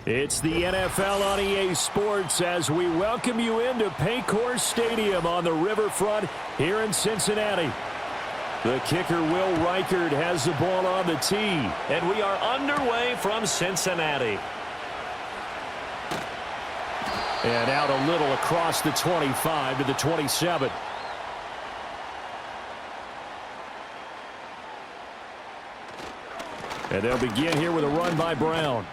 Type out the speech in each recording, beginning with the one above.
It's the NFL on EA Sports as we welcome you into Paycor Stadium on the riverfront here in Cincinnati. The kicker, Will Reichard, has the ball on the tee. And we are underway from Cincinnati. And out a little across the 25 to the 27. And they'll begin here with a run by Brown.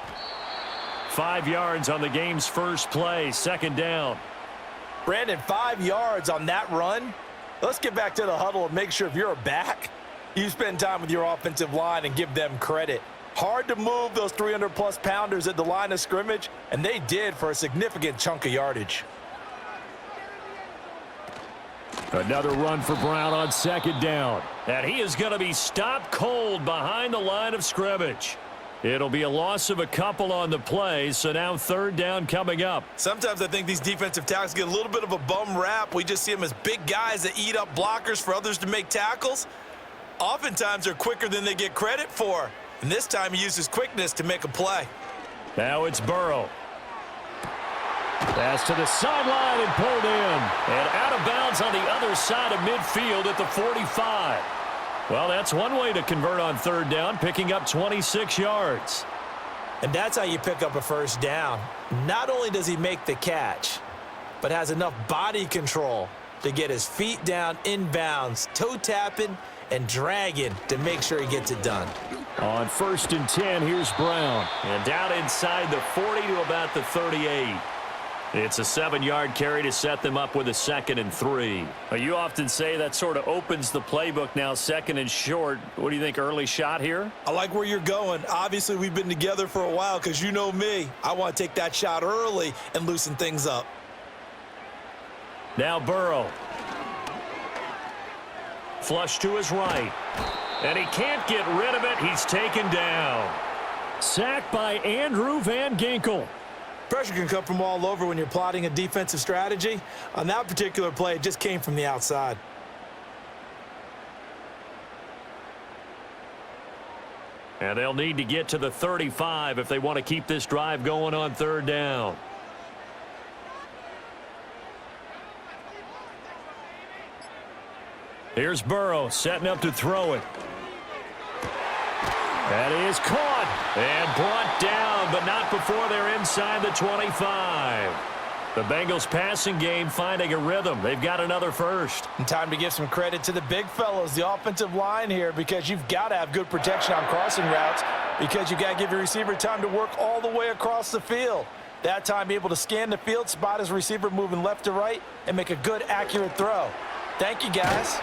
5 yards on the game's first play, second down. Brandon, 5 yards on that run. Let's get back to the huddle and make sure if you're a back, you spend time with your offensive line and give them credit. Hard to move those 300-plus pounders at the line of scrimmage, and they did for a significant chunk of yardage. Another run for Brown on second down. And he is going to be stopped cold behind the line of scrimmage. It'll be a loss of a couple on the play, so now third down coming up. Sometimes I think these defensive tackles get a little bit of a bum rap. We just see them as big guys that eat up blockers for others to make tackles. Oftentimes they're quicker than they get credit for. And this time he uses quickness to make a play. Now it's Burrow. Pass to the sideline and pulled in. And out of bounds on the other side of midfield at the 45. Well, that's one way to convert on third down, picking up 26 yards. And that's how you pick up a first down. Not only does he make the catch, but has enough body control to get his feet down inbounds, toe tapping and dragging to make sure he gets it done. On 1st and 10, here's Brown. And down inside the 40 to about the 38. It's a 7-yard carry to set them up with a 2nd and 3. Well, you often say that sort of opens the playbook now, 2nd and short. What do you think, early shot here? I like where you're going. Obviously, we've been together for a while because you know me. I want to take that shot early and loosen things up. Now Burrow. Flush to his right. And he can't get rid of it. He's taken down. Sacked by Andrew Van Ginkel. Pressure can come from all over when you're plotting a defensive strategy. On that particular play, it just came from the outside. And they'll need to get to the 35 if they want to keep this drive going on third down. Here's Burrow setting up to throw it. That is caught and brought down, but not before they're inside the 25. The Bengals passing game finding a rhythm. They've got another first. And time to give some credit to the big fellows, the offensive line here, because you've got to have good protection on crossing routes because you've got to give your receiver time to work all the way across the field. That time able to scan the field, spot his receiver moving left to right, and make a good, accurate throw. Thank you, guys.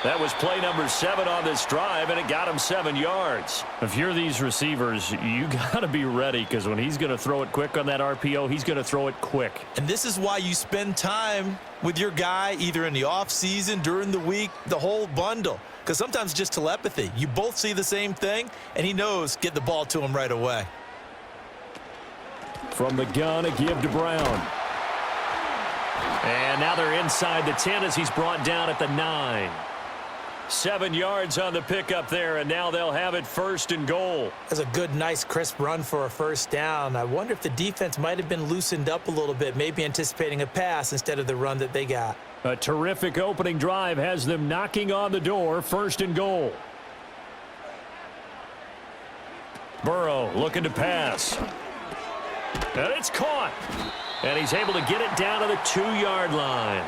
That was play number 7 on this drive, and it got him 7 yards. If you're these receivers, you got to be ready because when he's going to throw it quick on that RPO, he's going to throw it quick. And this is why you spend time with your guy either in the offseason, during the week, the whole bundle. Because sometimes it's just telepathy. You both see the same thing, and he knows get the ball to him right away. From the gun, a give to Brown. And now they're inside the 10 as he's brought down at the 9. 7 yards on the pickup there, and now they'll have it 1st and goal. That's a good, nice, crisp run for a first down. I wonder if the defense might have been loosened up a little bit, maybe anticipating a pass instead of the run that they got. A terrific opening drive has them knocking on the door, 1st and goal. Burrow looking to pass. And it's caught. And he's able to get it down to the 2-yard line.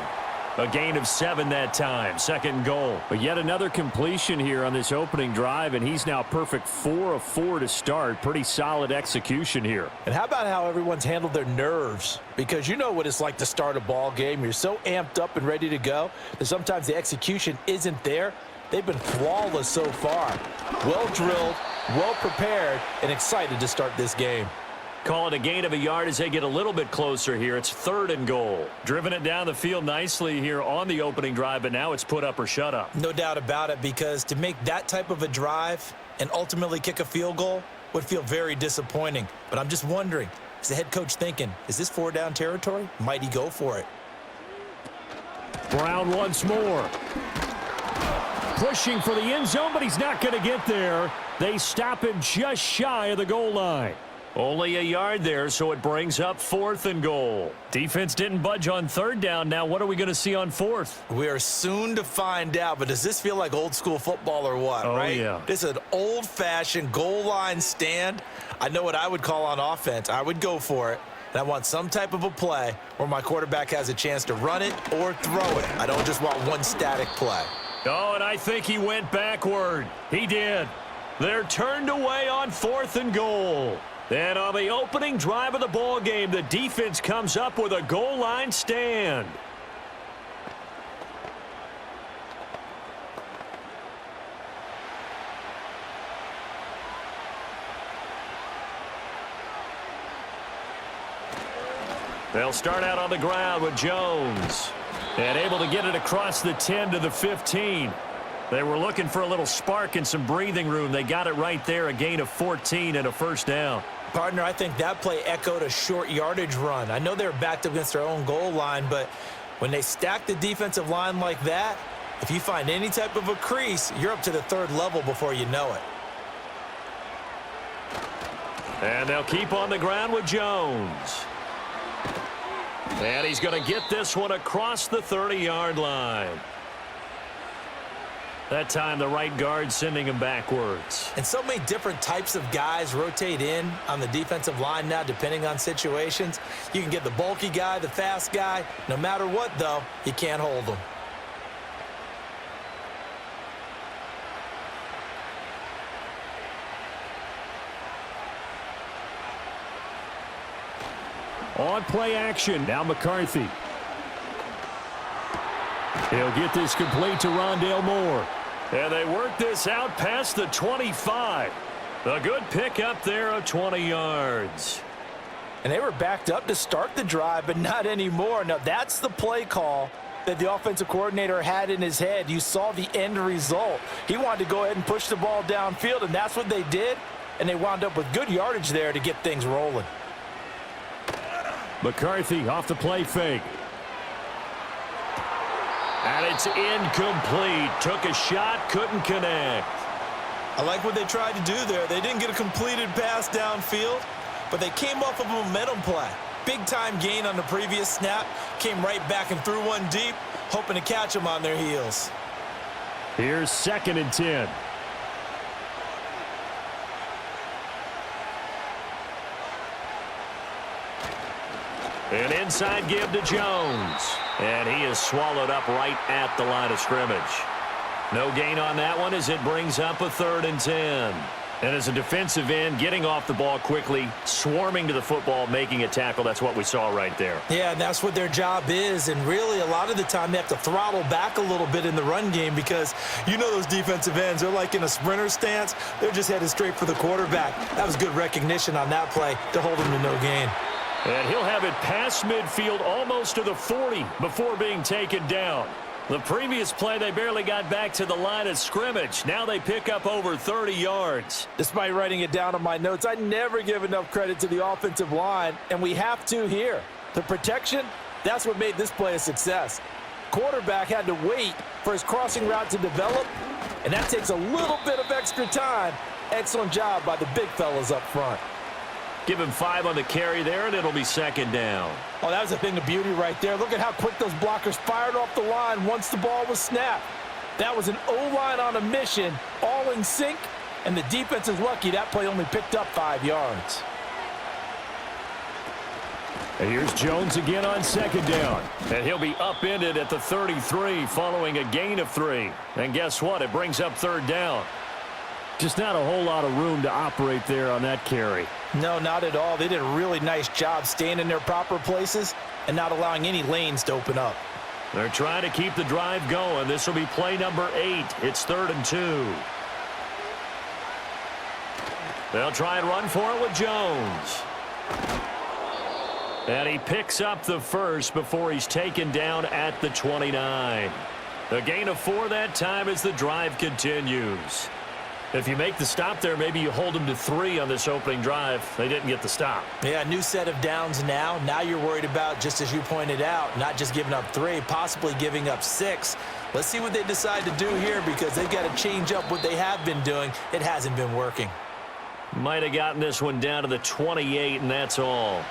A gain of 7 that time, 2nd goal. But yet another completion here on this opening drive, and he's now perfect 4 of 4 to start. Pretty solid execution here. And how about how everyone's handled their nerves? Because you know what it's like to start a ball game. You're so amped up and ready to go that sometimes the execution isn't there. They've been flawless so far. Well drilled, well prepared, and excited to start this game. Call it a gain of a yard as they get a little bit closer here. It's 3rd and goal. Driven it down the field nicely here on the opening drive, but now it's put up or shut up. No doubt about it, because to make that type of a drive and ultimately kick a field goal would feel very disappointing. But I'm just wondering, is the head coach thinking, is this 4-down territory? Might he go for it? Brown once more. Pushing for the end zone, but he's not going to get there. They stop him just shy of the goal line. Only a yard there, so it brings up 4th and goal. Defense didn't budge on 3rd down. Now what are we going to see on 4th? We are soon to find out, but does this feel like old school football or what, right? Yeah. This is an old-fashioned goal line stand. I know what I would call on offense. I would go for it, and I want some type of a play where my quarterback has a chance to run it or throw it. I don't just want one static play. Oh, and I think he went backward. He did. They're turned away on 4th and goal. And on the opening drive of the ball game, the defense comes up with a goal line stand. They'll start out on the ground with Jones. And able to get it across the 10 to the 15. They were looking for a little spark and some breathing room. They got it right there, a gain of 14 and a first down. Partner, I think that play echoed a short yardage run. I know they were backed up against their own goal line, but when they stack the defensive line like that, if you find any type of a crease, you're up to the 3rd level before you know it. And they'll keep on the ground with Jones. And he's going to get this one across the 30-yard line. That time, the right guard sending him backwards. And so many different types of guys rotate in on the defensive line now, depending on situations. You can get the bulky guy, the fast guy. No matter what, though, you can't hold them. On play action, now McCarthy. He'll get this complete to Rondale Moore. And they work this out past the 25. A good pickup there of 20 yards. And they were backed up to start the drive, but not anymore. Now, that's the play call that the offensive coordinator had in his head. You saw the end result. He wanted to go ahead and push the ball downfield, and that's what they did. And they wound up with good yardage there to get things rolling. McCarthy off the play fake. And it's incomplete. Took a shot, couldn't connect. I like what they tried to do there. They didn't get a completed pass downfield, but they came off of a momentum play. Big-time gain on the previous snap. Came right back and threw one deep, hoping to catch them on their heels. Here's 2nd and 10. An inside give to Jones. And he is swallowed up right at the line of scrimmage. No gain on that one as it brings up a 3rd and 10. And as a defensive end, getting off the ball quickly, swarming to the football, making a tackle, that's what we saw right there. Yeah, and that's what their job is. And really, a lot of the time, they have to throttle back a little bit in the run game because you know those defensive ends, they're like in a sprinter stance. They're just headed straight for the quarterback. That was good recognition on that play to hold him to no gain. And he'll have it past midfield almost to the 40 before being taken down. The previous play, they barely got back to the line of scrimmage. Now they pick up over 30 yards. Despite writing it down on my notes, I never give enough credit to the offensive line, and we have to here. The protection, that's what made this play a success. Quarterback had to wait for his crossing route to develop, and that takes a little bit of extra time. Excellent job by the big fellas up front. Give him 5 on the carry there, and it'll be 2nd down. Oh, that was a thing of beauty right there. Look at how quick those blockers fired off the line once the ball was snapped. That was an O-line on a mission, all in sync, and the defense is lucky that play only picked up 5 yards. And here's Jones again on 2nd down. And he'll be upended at the 33 following a gain of 3. And guess what? It brings up 3rd down. Just not a whole lot of room to operate there on that carry. No, not at all. They did a really nice job staying in their proper places and not allowing any lanes to open up. They're trying to keep the drive going. This will be play number 8. It's 3rd and 2. They'll try and run for it with Jones. And he picks up the first before he's taken down at the 29. A gain of 4 that time as the drive continues. If you make the stop there, maybe you hold them to 3 on this opening drive. They didn't get the stop. Yeah, new set of downs now. Now you're worried about, just as you pointed out, not just giving up 3, possibly giving up 6. Let's see what they decide to do here because they've got to change up what they have been doing. It hasn't been working. Might have gotten this one down to the 28, and that's all.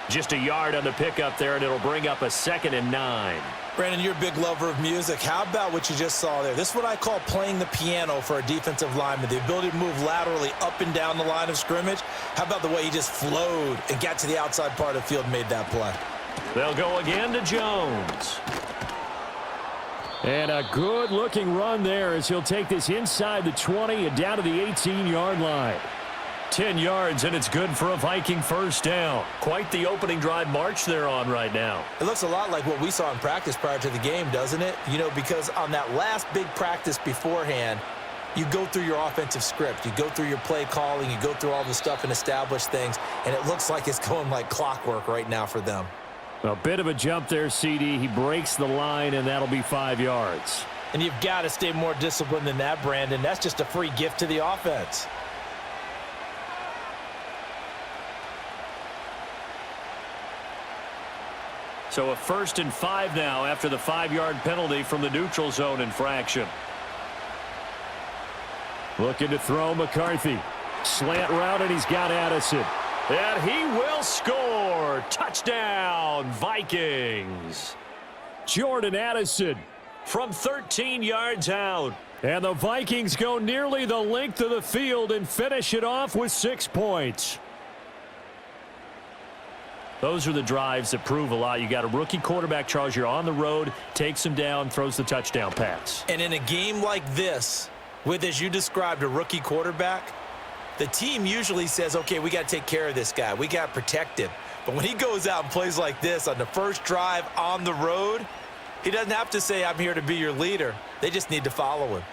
Just a yard on the pickup there, and it'll bring up a 2nd and 9. Brandon, you're a big lover of music. How about what you just saw there? This is what I call playing the piano for a defensive lineman, the ability to move laterally up and down the line of scrimmage. How about the way he just flowed and got to the outside part of the field and made that play? They'll go again to Jones. And a good-looking run there as he'll take this inside the 20 and down to the 18-yard line. 10 yards, and it's good for a Viking first down. Quite the opening drive march they're on right now. It looks a lot like what we saw in practice prior to the game, doesn't it? You know, because on that last big practice beforehand, you go through your offensive script. You go through your play calling. You go through all the stuff and establish things, and it looks like it's going like clockwork right now for them. A bit of a jump there, CD. He breaks the line, and that'll be 5 yards. And you've got to stay more disciplined than that, Brandon. That's just a free gift to the offense. So a 1st and 5 now after the 5-yard penalty from the neutral zone infraction. Looking to throw McCarthy. Slant route, and he's got Addison. And he will score. Touchdown, Vikings. Jordan Addison. From 13 yards out. And the Vikings go nearly the length of the field and finish it off with 6 points. Those are the drives that prove a lot. You got a rookie quarterback, Charles. You're on the road, takes him down, throws the touchdown pass. And in a game like this, with, as you described, a rookie quarterback, the team usually says, okay, we got to take care of this guy. We got to protect him. But when he goes out and plays like this on the first drive on the road, he doesn't have to say, I'm here to be your leader. They just need to follow him.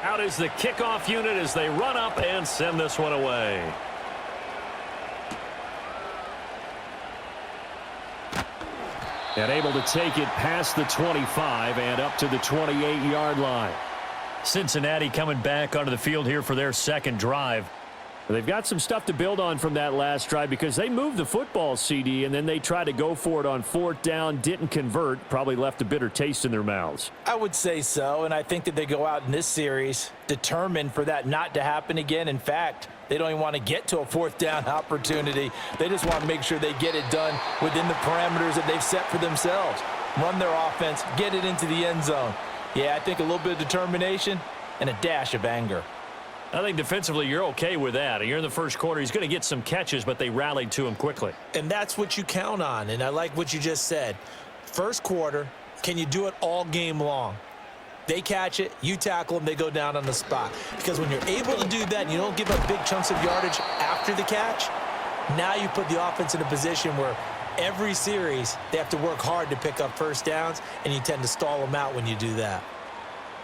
Out is the kickoff unit as they run up and send this one away. And able to take it past the 25 and up to the 28-yard line. Cincinnati coming back onto the field here for their second drive. They've got some stuff to build on from that last drive because they moved the football, CD, and then they tried to go for it on 4th down, didn't convert, probably left a bitter taste in their mouths. I would say so, and I think that they go out in this series determined for that not to happen again. In fact, they don't even want to get to a 4th down opportunity. They just want to make sure they get it done within the parameters that they've set for themselves. Run their offense, get it into the end zone. Yeah, I think a little bit of determination and a dash of anger. I think defensively you're okay with that. You're in the first quarter. He's going to get some catches, but they rallied to him quickly. And that's what you count on, and I like what you just said. First quarter, can you do it all game long? They catch it, you tackle them, they go down on the spot. Because when you're able to do that and you don't give up big chunks of yardage after the catch, now you put the offense in a position where every series they have to work hard to pick up first downs, and you tend to stall them out when you do that.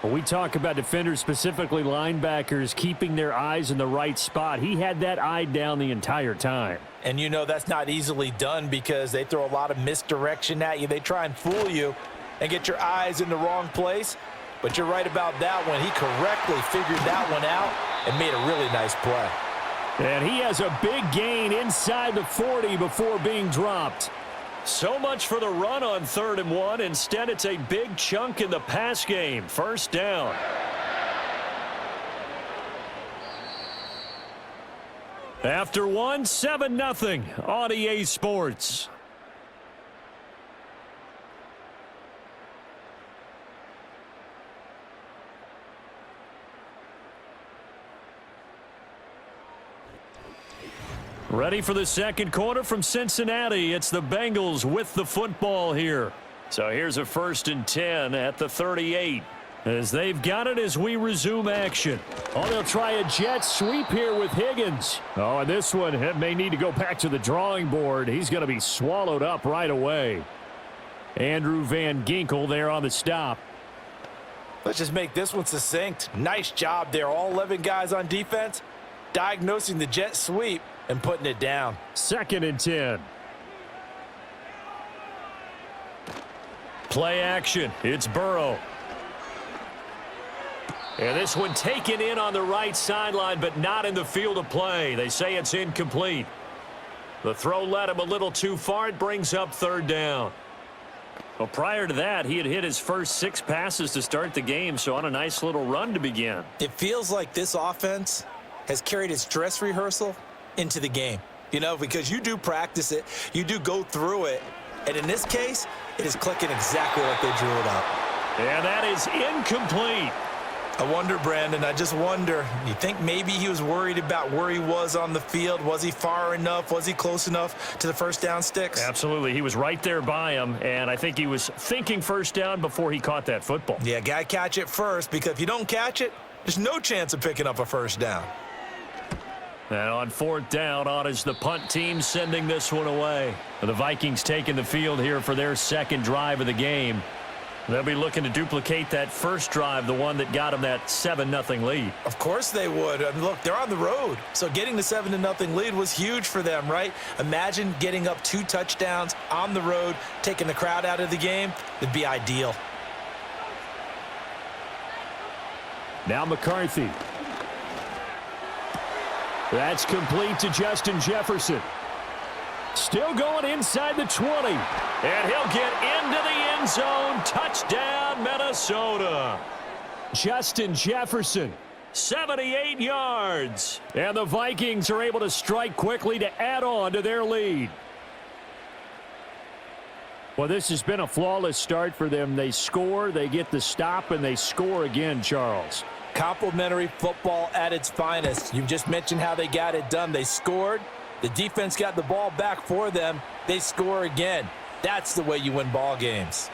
When we talk about defenders, specifically linebackers, keeping their eyes in the right spot, he had that eye down the entire time. And you know that's not easily done because they throw a lot of misdirection at you. They try and fool you and get your eyes in the wrong place. But you're right about that one. He correctly figured that one out and made a really nice play. And he has a big gain inside the 40 before being dropped. So much for the run on 3rd and 1. Instead, it's a big chunk in the pass game. First down. After one, 7-0 on EA Sports. Ready for the second quarter from Cincinnati. It's the Bengals with the football here. So here's a 1st and 10 at the 38. As they've got it as we resume action. Oh, they'll try a jet sweep here with Higgins. Oh, and this one may need to go back to the drawing board. He's going to be swallowed up right away. Andrew Van Ginkel there on the stop. Let's just make this one succinct. Nice job there. All 11 guys on defense diagnosing the jet sweep and putting it down. 2nd and 10. Play action. It's Burrow. And this one taken in on the right sideline, but not in the field of play. They say it's incomplete. The throw led him a little too far. It brings up 3rd down. Well, prior to that, he had hit his first 6 passes to start the game, so on a nice little run to begin. It feels like this offense has carried its dress rehearsal into the game. You know, because you do practice it, you do go through it, and in this case, it is clicking exactly like they drew it up. And that is incomplete. I wonder, Brandon, I just wonder, you think maybe he was worried about where he was on the field? Was he far enough? Was he close enough to the first down sticks? Absolutely. He was right there by him, and I think he was thinking first down before he caught that football. Yeah, got to catch it first, because if you don't catch it, there's no chance of picking up a first down. And on 4th down, on is the punt team sending this one away. The Vikings taking the field here for their second drive of the game. They'll be looking to duplicate that first drive, the one that got them that 7-0 lead. Of course they would. I mean, look, they're on the road. So getting the 7-0 lead was huge for them, right? Imagine getting up 2 touchdowns on the road, taking the crowd out of the game. It'd be ideal. Now McCarthy. That's complete to Justin Jefferson. Still going inside the 20. And he'll get into the end zone. Touchdown, Minnesota. Justin Jefferson. 78 yards. And the Vikings are able to strike quickly to add on to their lead. Well, this has been a flawless start for them. They score, they get the stop, and they score again, Charles. Complimentary football at its finest. You've just mentioned how they got it done. They scored. The defense got the ball back for them. They score again. That's the way you win ball games.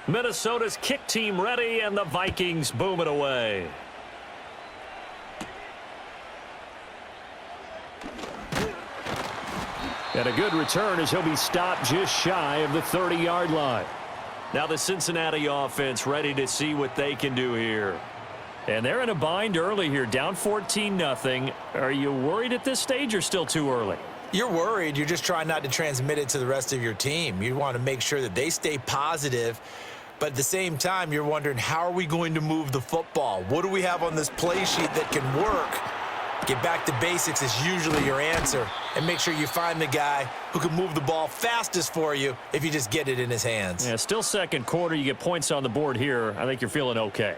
Minnesota's kick team ready, and the Vikings boom it away. And a good return as he'll be stopped just shy of the 30-yard line. Now the Cincinnati offense ready to see what they can do here. And they're in a bind early here, down 14-0. Are you worried at this stage or still too early? You're worried. You're just trying not to transmit it to the rest of your team. You want to make sure that they stay positive. But at the same time, you're wondering, how are we going to move the football? What do we have on this play sheet that can work? Get back to basics is usually your answer. And make sure you find the guy who can move the ball fastest for you if you just get it in his hands. Yeah, still second quarter. You get points on the board here. I think you're feeling okay.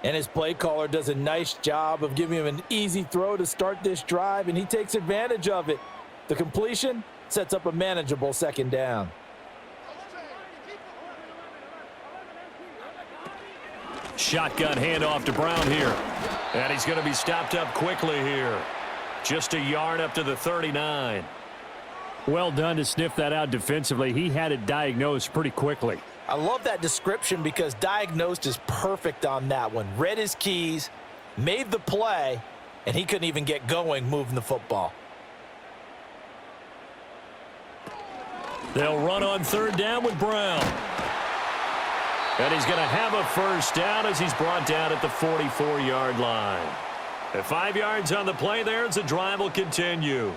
And his play caller does a nice job of giving him an easy throw to start this drive, and he takes advantage of it. The completion sets up a manageable second down. Shotgun handoff to Brown here. And he's going to be stopped up quickly here. Just a yard up to the 39. Well done to sniff that out defensively. He had it diagnosed pretty quickly. I love that description because diagnosed is perfect on that one. Read his keys, made the play, and he couldn't even get going moving the football. They'll run on 3rd down with Brown. And he's going to have a first down as he's brought down at the 44-yard line. At 5 yards on the play there as the drive will continue.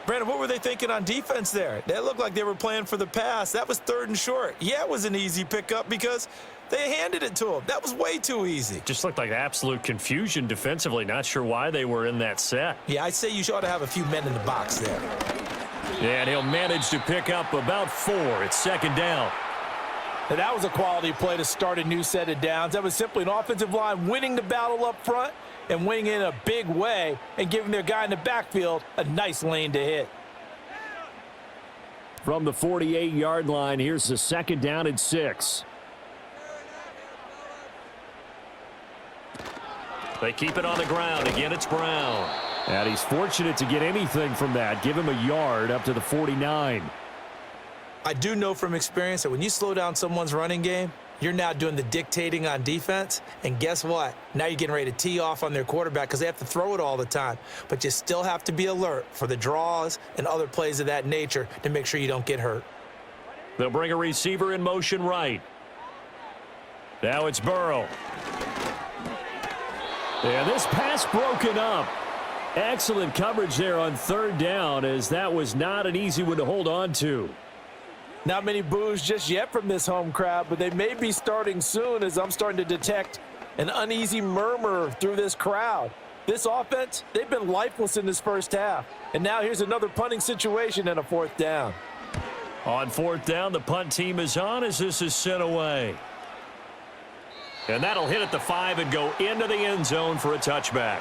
Brandon, what were they thinking on defense there? They looked like they were playing for the pass. That was 3rd and short. Yeah, it was an easy pickup because they handed it to him. That was way too easy. Just looked like absolute confusion defensively. Not sure why they were in that set. Yeah, I'd say you ought to have a few men in the box there. And he'll manage to pick up about 4. It's 2nd down. Now, that was a quality play to start a new set of downs. That was simply an offensive line winning the battle up front and winning in a big way and giving their guy in the backfield a nice lane to hit. From the 48-yard line, here's the 2nd down and 6. They keep it on the ground. Again, it's Brown. And he's fortunate to get anything from that. Give him a yard up to the 49. I do know from experience that when you slow down someone's running game, you're now doing the dictating on defense. And guess what? Now you're getting ready to tee off on their quarterback because they have to throw it all the time. But you still have to be alert for the draws and other plays of that nature to make sure you don't get hurt. They'll bring a receiver in motion right. Now it's Burrow. And this pass broken up. Excellent coverage there on third down, as that was not an easy one to hold on to. Not many boos just yet from this home crowd, but they may be starting soon, as I'm starting to detect an uneasy murmur through this crowd. This offense, they've been lifeless in this first half. And now here's another punting situation and a fourth down. On fourth down, the punt team is on as this is sent away. And that'll hit at the 5 and go into the end zone for a touchback.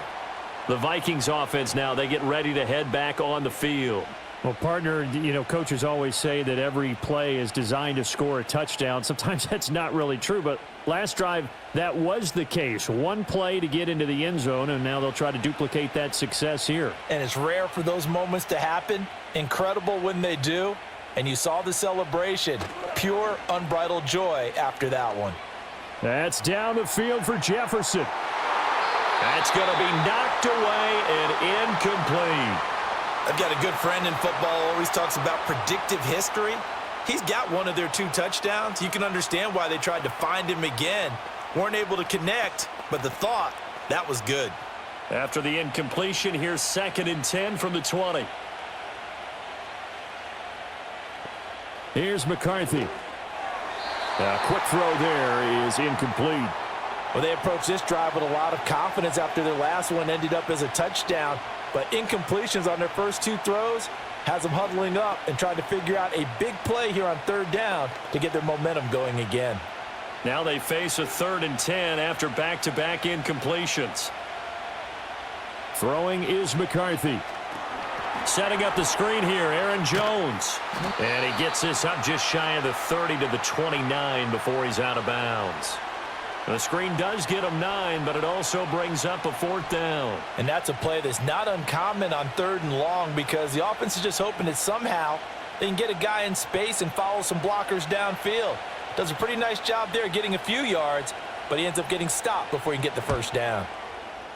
The Vikings offense now, they get ready to head back on the field. Well, partner, coaches always say that every play is designed to score a touchdown. Sometimes that's not really true, but last drive, that was the case. One play to get into the end zone, and now they'll try to duplicate that success here. And it's rare for those moments to happen. Incredible when they do. And you saw the celebration. Pure, unbridled joy after that one. That's down the field for Jefferson. That's going to be knocked away and incomplete. I've got a good friend in football, always talks about predictive history. He's got one of their 2 touchdowns. You can understand why they tried to find him again. Weren't able to connect, but the thought, that was good. After the incompletion, here's 2nd and 10 from the 20. Here's McCarthy. A quick throw there is incomplete. Well, they approached this drive with a lot of confidence after their last one ended up as a touchdown. But incompletions on their first 2 throws has them huddling up and trying to figure out a big play here on third down to get their momentum going again. Now they face a 3rd and 10 after back-to-back incompletions. Throwing is McCarthy. Setting up the screen here, Aaron Jones. And he gets this up just shy of the 30 to the 29 before he's out of bounds. The screen does get him 9, but it also brings up a 4th down. And that's a play that's not uncommon on 3rd and long, because the offense is just hoping that somehow they can get a guy in space and follow some blockers downfield. Does a pretty nice job there getting a few yards, but he ends up getting stopped before he can get the first down.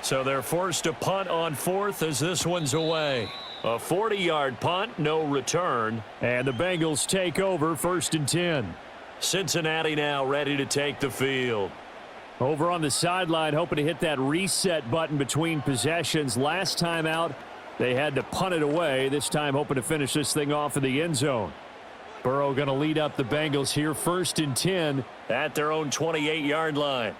So they're forced to punt on 4th as this one's away. A 40-yard punt, no return. And the Bengals take over 1st and 10. Cincinnati now ready to take the field. Over on the sideline, hoping to hit that reset button between possessions. Last time out, they had to punt it away. This time hoping to finish this thing off in the end zone. Burrow going to lead up the Bengals here, 1st and 10. At their own 28-yard line.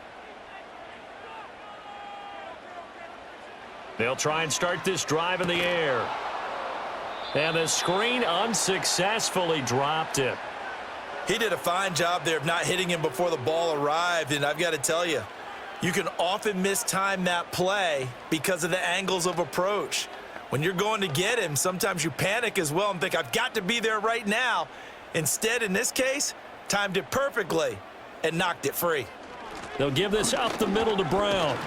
They'll try and start this drive in the air. And the screen unsuccessfully dropped it. He did a fine job there of not hitting him before the ball arrived, and I've got to tell you, you can often mistime that play because of the angles of approach. When you're going to get him, sometimes you panic as well and think, I've got to be there right now. Instead, in this case, timed it perfectly and knocked it free. They'll give this up the middle to Brown.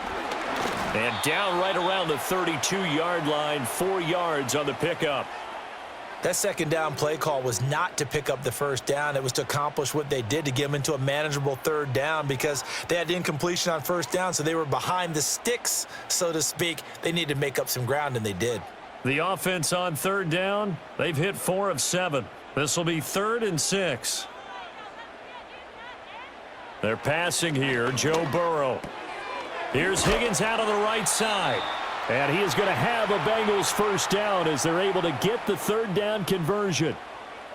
And down right around the 32-yard line, 4 yards on the pickup. That 2nd down play call was not to pick up the first down. It was to accomplish what they did, to get them into a manageable 3rd down, because they had incompletion on 1st down, so they were behind the sticks, so to speak. They needed to make up some ground, and they did. The offense on 3rd down, they've hit 4 of 7. This will be 3rd and 6. They're passing here, Joe Burrow. Here's Higgins out on the right side. And he is going to have a Bengals first down as they're able to get the 3rd down conversion.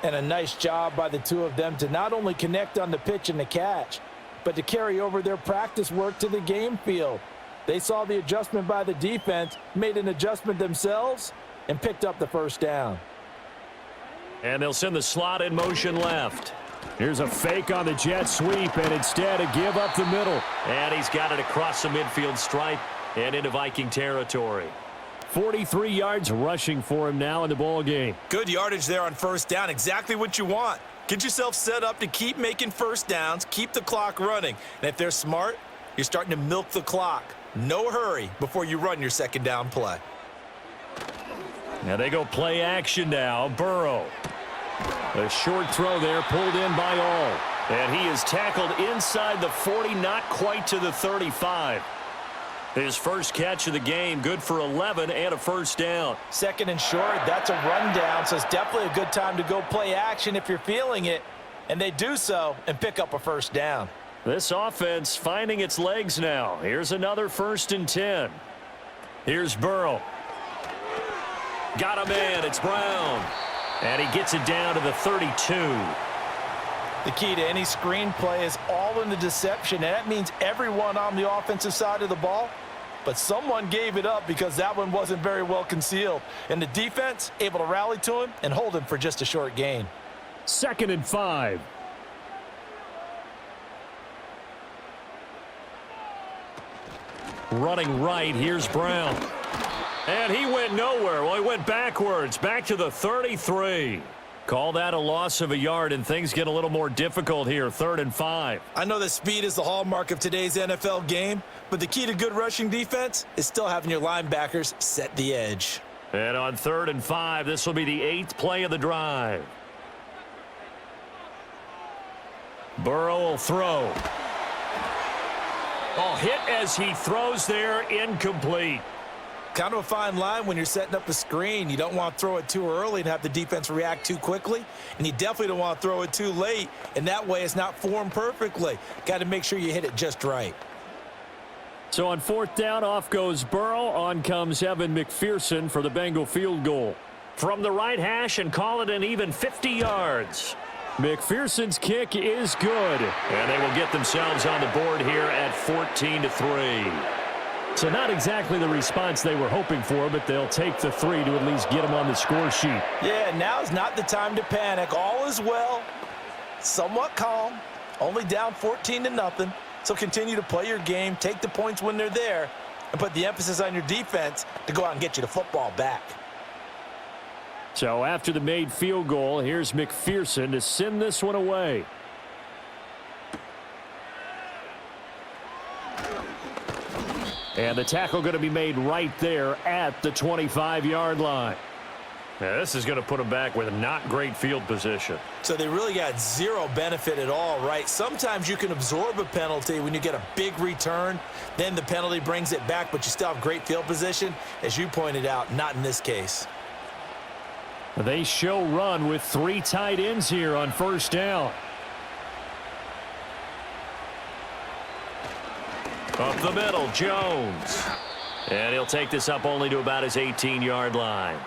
And a nice job by the 2 of them to not only connect on the pitch and the catch, but to carry over their practice work to the game field. They saw the adjustment by the defense, made an adjustment themselves, and picked up the first down. And they'll send the slot in motion left. Here's a fake on the jet sweep, and instead a give up the middle. And he's got it across the midfield stripe and into Viking territory. 43 yards rushing for him now in the ball game. Good yardage there on 1st down. Exactly what you want. Get yourself set up to keep making first downs, keep the clock running. And if they're smart, you're starting to milk the clock. No hurry before you run your 2nd down play. Now they go play action now. Burrow. A short throw there, pulled in by all. And he is tackled inside the 40, not quite to the 35. His first catch of the game, good for 11 and a first down. 2nd and short, that's a rundown, so it's definitely a good time to go play action if you're feeling it. And they do so and pick up a first down. This offense finding its legs now. Here's another 1st and 10. Here's Burrow. Got a man. It's Brown. And he gets it down to the 32. The key to any screenplay is all in the deception, and that means everyone on the offensive side of the ball. But someone gave it up because that one wasn't very well concealed. And the defense able to rally to him and hold him for just a short gain. 2nd and 5. Running right, here's Brown. And he went nowhere. Well, he went backwards, back to the 33. Call that a loss of a yard, and things get a little more difficult here. 3rd and 5. I know that speed is the hallmark of today's NFL game, but the key to good rushing defense is still having your linebackers set the edge. And on 3rd and 5, this will be the 8th play of the drive. Burrow will throw. Oh, hit as he throws there, incomplete. Kind of a fine line when you're setting up a screen. You don't want to throw it too early and have the defense react too quickly. And you definitely don't want to throw it too late, and that way it's not formed perfectly. Got to make sure you hit it just right. So on 4th down, off goes Burrow. On comes Evan McPherson for the Bengal field goal. From the right hash and call it an even 50 yards. McPherson's kick is good. And they will get themselves on the board here at 14-3. So not exactly the response they were hoping for, but they'll take the 3 to at least get them on the score sheet. Yeah, now's not the time to panic. All is well. Somewhat calm. Only down 14-0. So continue to play your game, take the points when they're there, and put the emphasis on your defense to go out and get you the football back. So after the made field goal, here's McPherson to send this one away. And the tackle going to be made right there at the 25-yard line. Yeah, this is going to put them back with not great field position. So they really got zero benefit at all, right? Sometimes you can absorb a penalty when you get a big return. Then the penalty brings it back, but you still have great field position. As you pointed out, not in this case. They show run with 3 tight ends here on 1st down. Up the middle, Jones. And he'll take this up only to about his 18-yard line.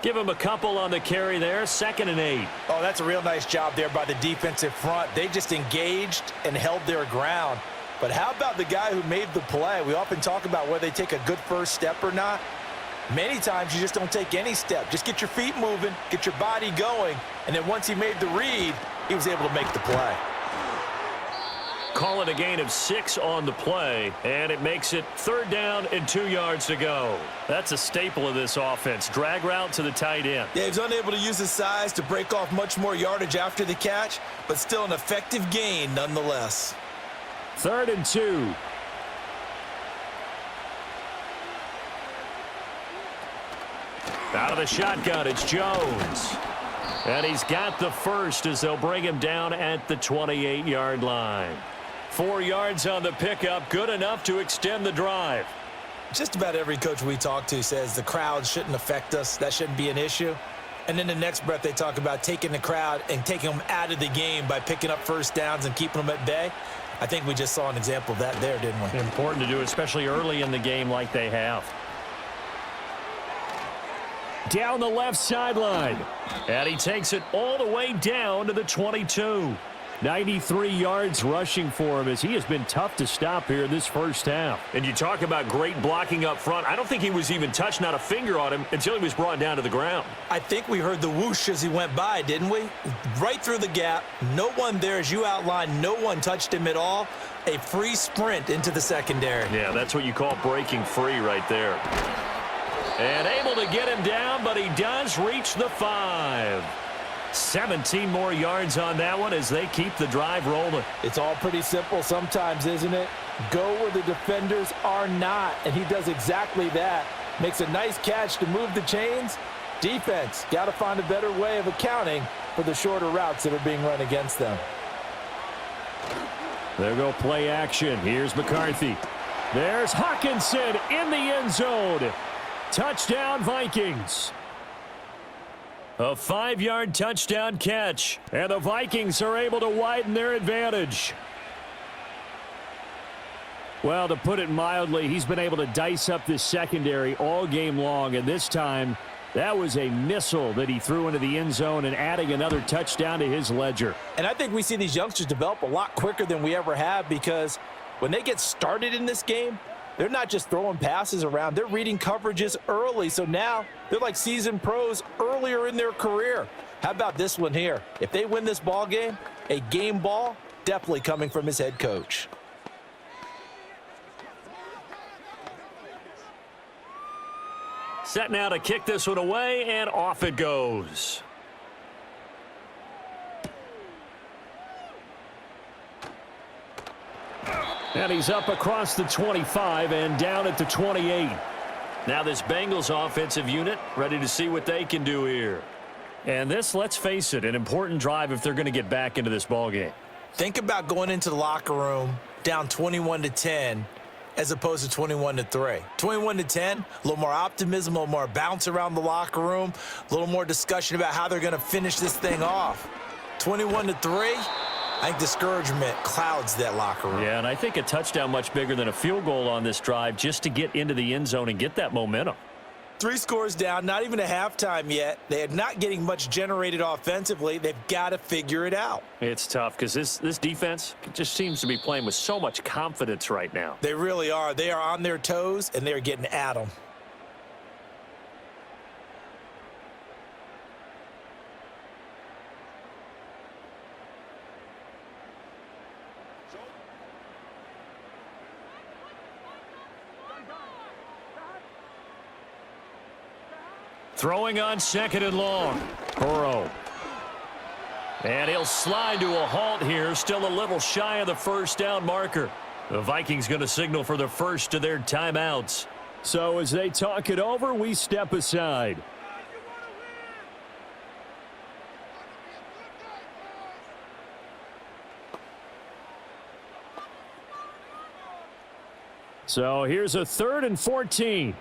Give him a couple on the carry there. 2nd and 8. Oh, that's a real nice job there by the defensive front. They just engaged and held their ground. But how about the guy who made the play? We often talk about whether they take a good first step or not. Many times you just don't take any step. Just get your feet moving, get your body going, and then once he made the read, he was able to make the play. Call it a gain of 6 on the play, and it makes it 3rd down and 2 yards to go. That's a staple of this offense. Drag route to the tight end. Yeah, he was unable to use his size to break off much more yardage after the catch, but still an effective gain nonetheless. 3rd and 2. Out of the shotgun, it's Jones. And he's got the first as they'll bring him down at the 28-yard line. 4 yards on the pickup, good enough to extend the drive. Just about every coach we talk to says the crowd shouldn't affect us. That shouldn't be an issue. And then the next breath they talk about taking the crowd and taking them out of the game by picking up first downs and keeping them at bay. I think we just saw an example of that there, didn't we? Important to do, especially early in the game like they have. Down the left sideline. And he takes it all the way down to the 22. 93 yards rushing for him as he has been tough to stop here in this first half. And you talk about great blocking up front. I don't think he was even touched, not a finger on him, until he was brought down to the ground. I think we heard the whoosh as he went by, didn't we? Right through the gap. No one there, as you outlined, no one touched him at all. A free sprint into the secondary. Yeah, that's what you call breaking free right there. And able to get him down, but he does reach the 5. 17 more yards on that one as they keep the drive rolling. It's all pretty simple sometimes, isn't it? Go where the defenders are not, and he does exactly that. Makes a nice catch to move the chains. Defense, got to find a better way of accounting for the shorter routes that are being run against them. There go play action. Here's McCarthy. There's Hawkinson in the end zone. Touchdown, Vikings. A 5-yard touchdown catch. And the Vikings are able to widen their advantage. Well, to put it mildly, he's been able to dice up this secondary all game long, and this time That was a missile that he threw into the end zone and adding another touchdown to his ledger. And I think we see these youngsters develop a lot quicker than we ever have, because when they get started in this game, they're not just throwing passes around. They're reading coverages early. So now they're like seasoned pros earlier in their career. How about this one here? If they win this ball game, a game ball definitely coming from his head coach. Set now to kick this one away, and off it goes. And he's up across the 25 and down at the 28. Now this Bengals offensive unit ready to see what they can do here. And this, let's face it, an important drive if they're going to get back into this ballgame. Think about going into the locker room down 21-10 as opposed to 21-3. 21-10, a little more optimism, a little more bounce around the locker room, a little more discussion about how they're going to finish this thing off. 21-3, I think discouragement clouds that locker room. Yeah, and I think a touchdown much bigger than a field goal on this drive just to get into the end zone and get that momentum. 3 scores down, not even a halftime yet. They are not getting much generated offensively. They've got to figure it out. It's tough because this defense just seems to be playing with so much confidence right now. They really are. They are on their toes, and they're getting at them. Throwing on second and long. Burrow. And he'll slide to a halt here. Still a little shy of the first down marker. The Vikings going to signal for the first of their timeouts. So as they talk it over, we step aside. So here's a 3rd and 14.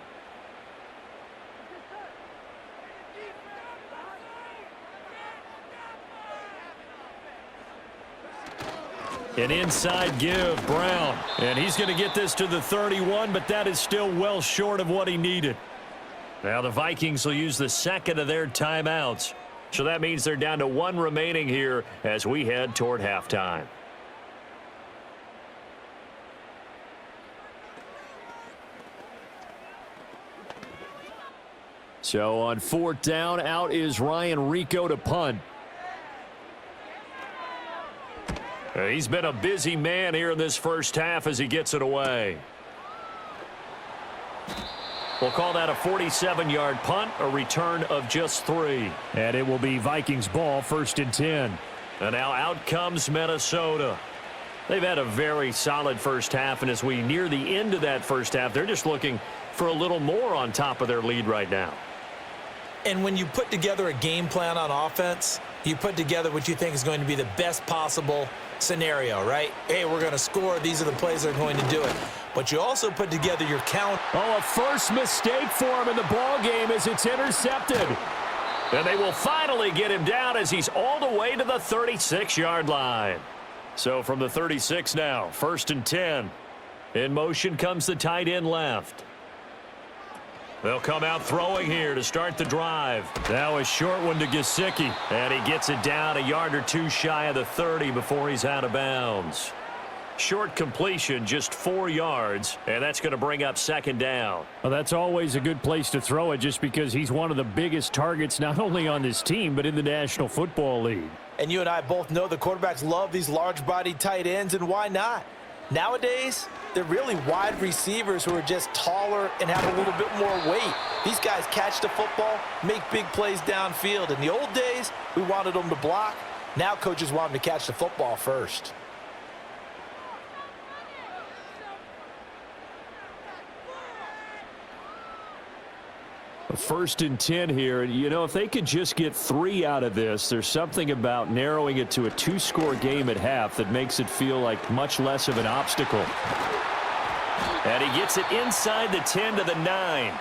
An inside give, Brown. And he's going to get this to the 31, but that is still well short of what he needed. Now the Vikings will use the second of their timeouts. So that means they're down to 1 remaining here as we head toward halftime. So on 4th down, out is Ryan Rico to punt. He's been a busy man here in this first half as he gets it away. We'll call that a 47-yard punt, a return of just 3. And it will be Vikings ball, 1st and 10. And now out comes Minnesota. They've had a very solid first half, and as we near the end of that first half, they're just looking for a little more on top of their lead right now. And when you put together a game plan on offense, you put together what you think is going to be the best possible scenario, right? Hey, we're going to score. These are the plays that are going to do it. But you also put together your count. Oh, a first mistake for him in the ball game as it's intercepted. And they will finally get him down as he's all the way to the 36-yard line. So from the 36 now, 1st and 10. In motion comes the tight end left. They'll come out throwing here to start the drive. Now a short one to Gesicki. And he gets it down a yard or 2 shy of the 30 before he's out of bounds. Short completion, just 4 yards, and that's going to bring up 2nd down. Well, that's always a good place to throw it just because he's one of the biggest targets not only on this team but in the National Football League. And you and I both know the quarterbacks love these large-bodied tight ends, and why not? Nowadays, they're really wide receivers who are just taller and have a little bit more weight. These guys catch the football, make big plays downfield. In the old days, we wanted them to block. Now coaches want them to catch the football first. First and 10 here. You know, if they could just get 3 out of this, there's something about narrowing it to a 2-score game at half that makes it feel like much less of an obstacle. And he gets it inside the 10 to the 9.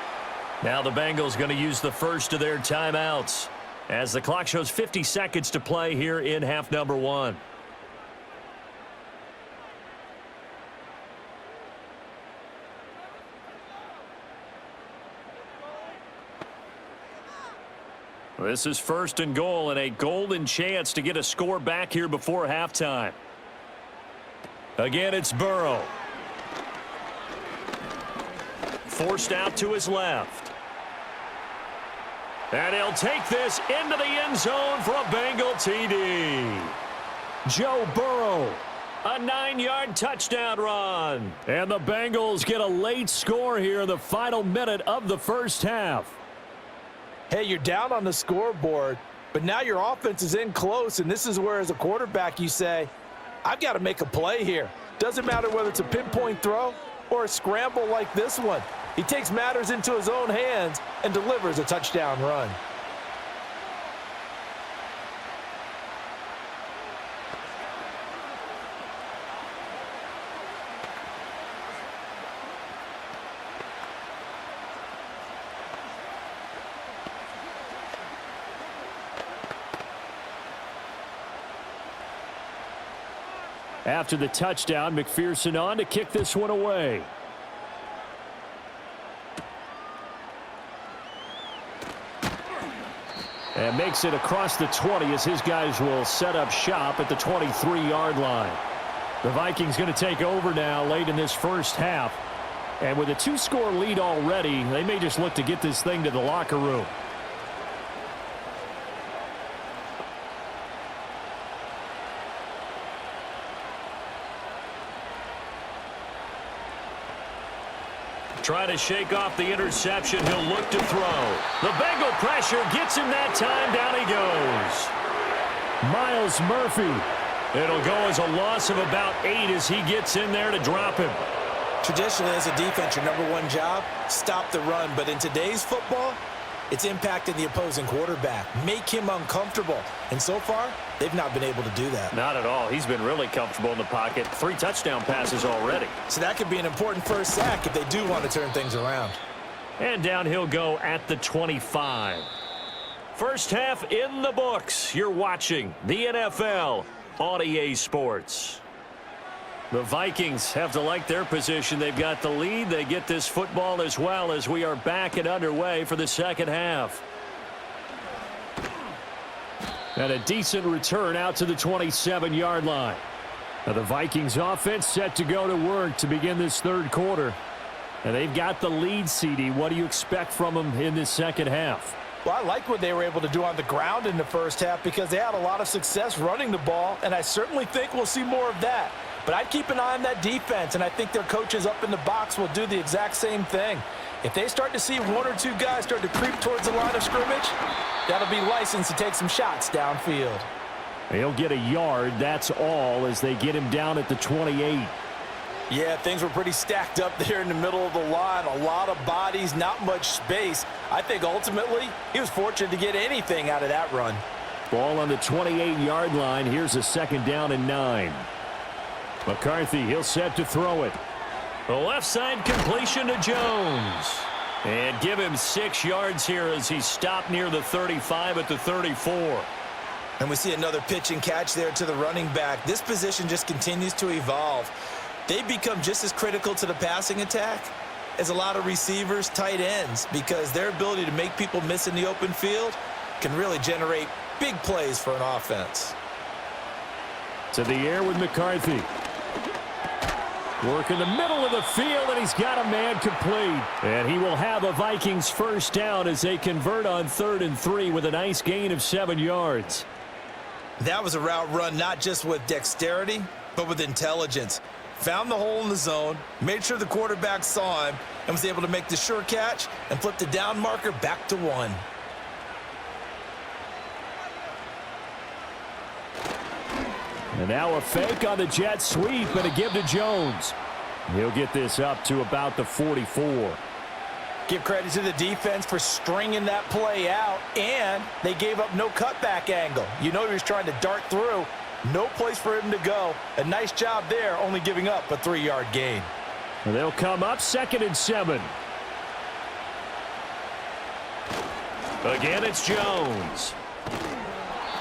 Now the Bengals going to use the first of their timeouts as the clock shows 50 seconds to play here in half number 1. This is 1st and goal and a golden chance to get a score back here before halftime. Again, it's Burrow. Forced out to his left. And he'll take this into the end zone for a Bengal TD. Joe Burrow. A 9-yard touchdown run. And the Bengals get a late score here in the final minute of the first half. Hey, you're down on the scoreboard, but now your offense is in close, and this is where, as a quarterback, you say, I've got to make a play here. Doesn't matter whether it's a pinpoint throw or a scramble like this one. He takes matters into his own hands and delivers a touchdown run. After the touchdown, McPherson on to kick this one away. And makes it across the 20 as his guys will set up shop at the 23-yard line. The Vikings going to take over now late in this first half. And with a 2-score lead already, they may just look to get this thing to the locker room. Try to shake off the interception. He'll look to throw. The Bengal pressure gets him that time. Down he goes. Miles Murphy. It'll go as a loss of about 8 as he gets in there to drop him. Traditionally, as a defense, your number one job, stop the run. But in today's football, it's impacting the opposing quarterback. Make him uncomfortable. And so far, they've not been able to do that. Not at all. He's been really comfortable in the pocket. 3 touchdown passes already. So that could be an important first sack if they do want to turn things around. And down he'll go at the 25. First half in the books. You're watching the NFL on EA Sports. The Vikings have to like their position. They've got the lead. They get this football as well as we are back and underway for the second half. And a decent return out to the 27-yard line. Now the Vikings offense set to go to work to begin this third quarter. And they've got the lead, CD. What do you expect from them in this second half? Well, I like what they were able to do on the ground in the first half because they had a lot of success running the ball, and I certainly think we'll see more of that. But I'd keep an eye on that defense, and I think their coaches up in the box will do the exact same thing. If they start to see 1 or 2 guys start to creep towards the line of scrimmage, that'll be licensed to take some shots downfield. He'll get a yard, that's all, as they get him down at the 28. Yeah, things were pretty stacked up there in the middle of the line. A lot of bodies, not much space. I think ultimately he was fortunate to get anything out of that run. Ball on the 28-yard line. Here's a 2nd down and 9. McCarthy, he'll set to throw it. The left side completion to Jones. And give him 6 yards here as he stopped near the 35 at the 34. And we see another pitch and catch there to the running back. This position just continues to evolve. They become just as critical to the passing attack as a lot of receivers, tight ends, because their ability to make people miss in the open field can really generate big plays for an offense. To the air with McCarthy. Work in the middle of the field, and he's got a man complete. And he will have a Vikings first down as they convert on 3rd and 3 with a nice gain of 7 yards. That was a route run not just with dexterity, but with intelligence. Found the hole in the zone, made sure the quarterback saw him, and was able to make the sure catch and flip the down marker back to 1. And now a fake on the jet sweep and a give to Jones. He'll get this up to about the 44. Give credit to the defense for stringing that play out, and they gave up no cutback angle. You know he was trying to dart through. No place for him to go. A nice job there, only giving up a 3-yard gain. And they'll come up 2nd and 7. Again, it's Jones.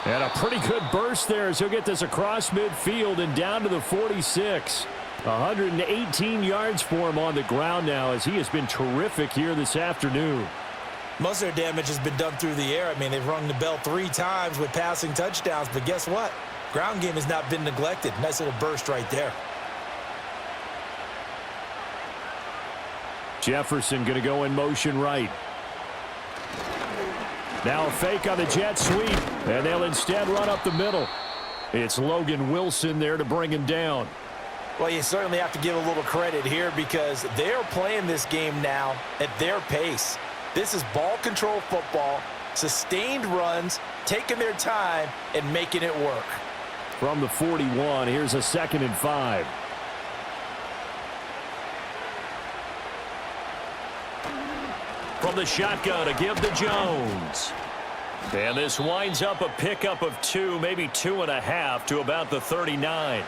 And a pretty good burst there as he'll get this across midfield and down to the 46. 118 yards for him on the ground now as he has been terrific here this afternoon. Most of their damage has been done through the air. I mean, they've rung the bell 3 times with passing touchdowns, but guess what? Ground game has not been neglected. Nice little burst right there. Jefferson going to go in motion right. Now a fake on the jet sweep, and they'll instead run up the middle. It's Logan Wilson there to bring him down. Well, you certainly have to give a little credit here because they're playing this game now at their pace. This is ball control football, sustained runs, taking their time, and making it work. From the 41, here's a 2nd and 5. From the shotgun to give to Jones. And this winds up a pickup of 2, maybe 2.5 to about the 39.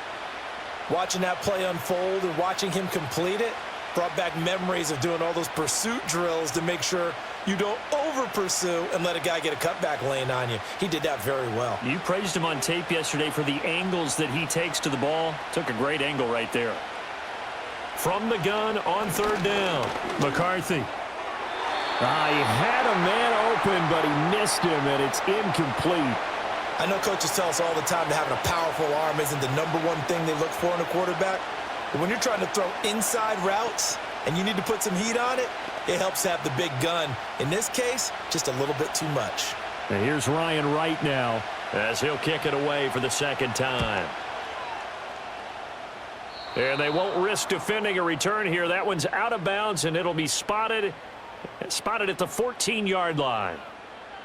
Watching that play unfold and watching him complete it brought back memories of doing all those pursuit drills to make sure you don't over-pursue and let a guy get a cutback lane on you. He did that very well. You praised him on tape yesterday for the angles that he takes to the ball. Took a great angle right there. From the gun on 3rd down, McCarthy. He had a man open, but he missed him, and it's incomplete. I know coaches tell us all the time that having a powerful arm isn't the #1 thing they look for in a quarterback. But when you're trying to throw inside routes and you need to put some heat on it, it helps have the big gun. In this case, just a little bit too much. And here's Ryan Wright now, as he'll kick it away for the 2nd time. And they won't risk defending a return here. That one's out of bounds, and it'll be spotted at the 14-yard line.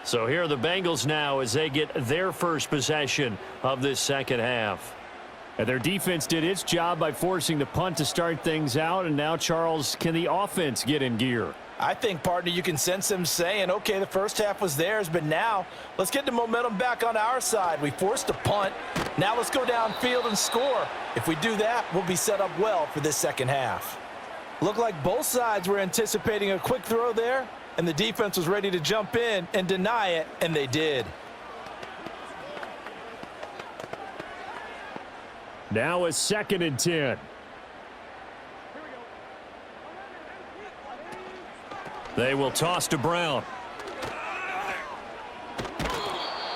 So here are the Bengals now as they get their first possession of this 2nd half. And their defense did its job by forcing the punt to start things out. And now, Charles, can the offense get in gear? I think, partner, you can sense them saying, okay, the first half was theirs, but now let's get the momentum back on our side. We forced a punt. Now let's go downfield and score. If we do that, we'll be set up well for this 2nd half. Looked like both sides were anticipating a quick throw there, and the defense was ready to jump in and deny it, and they did. Now a 2nd and 10. They will toss to Brown.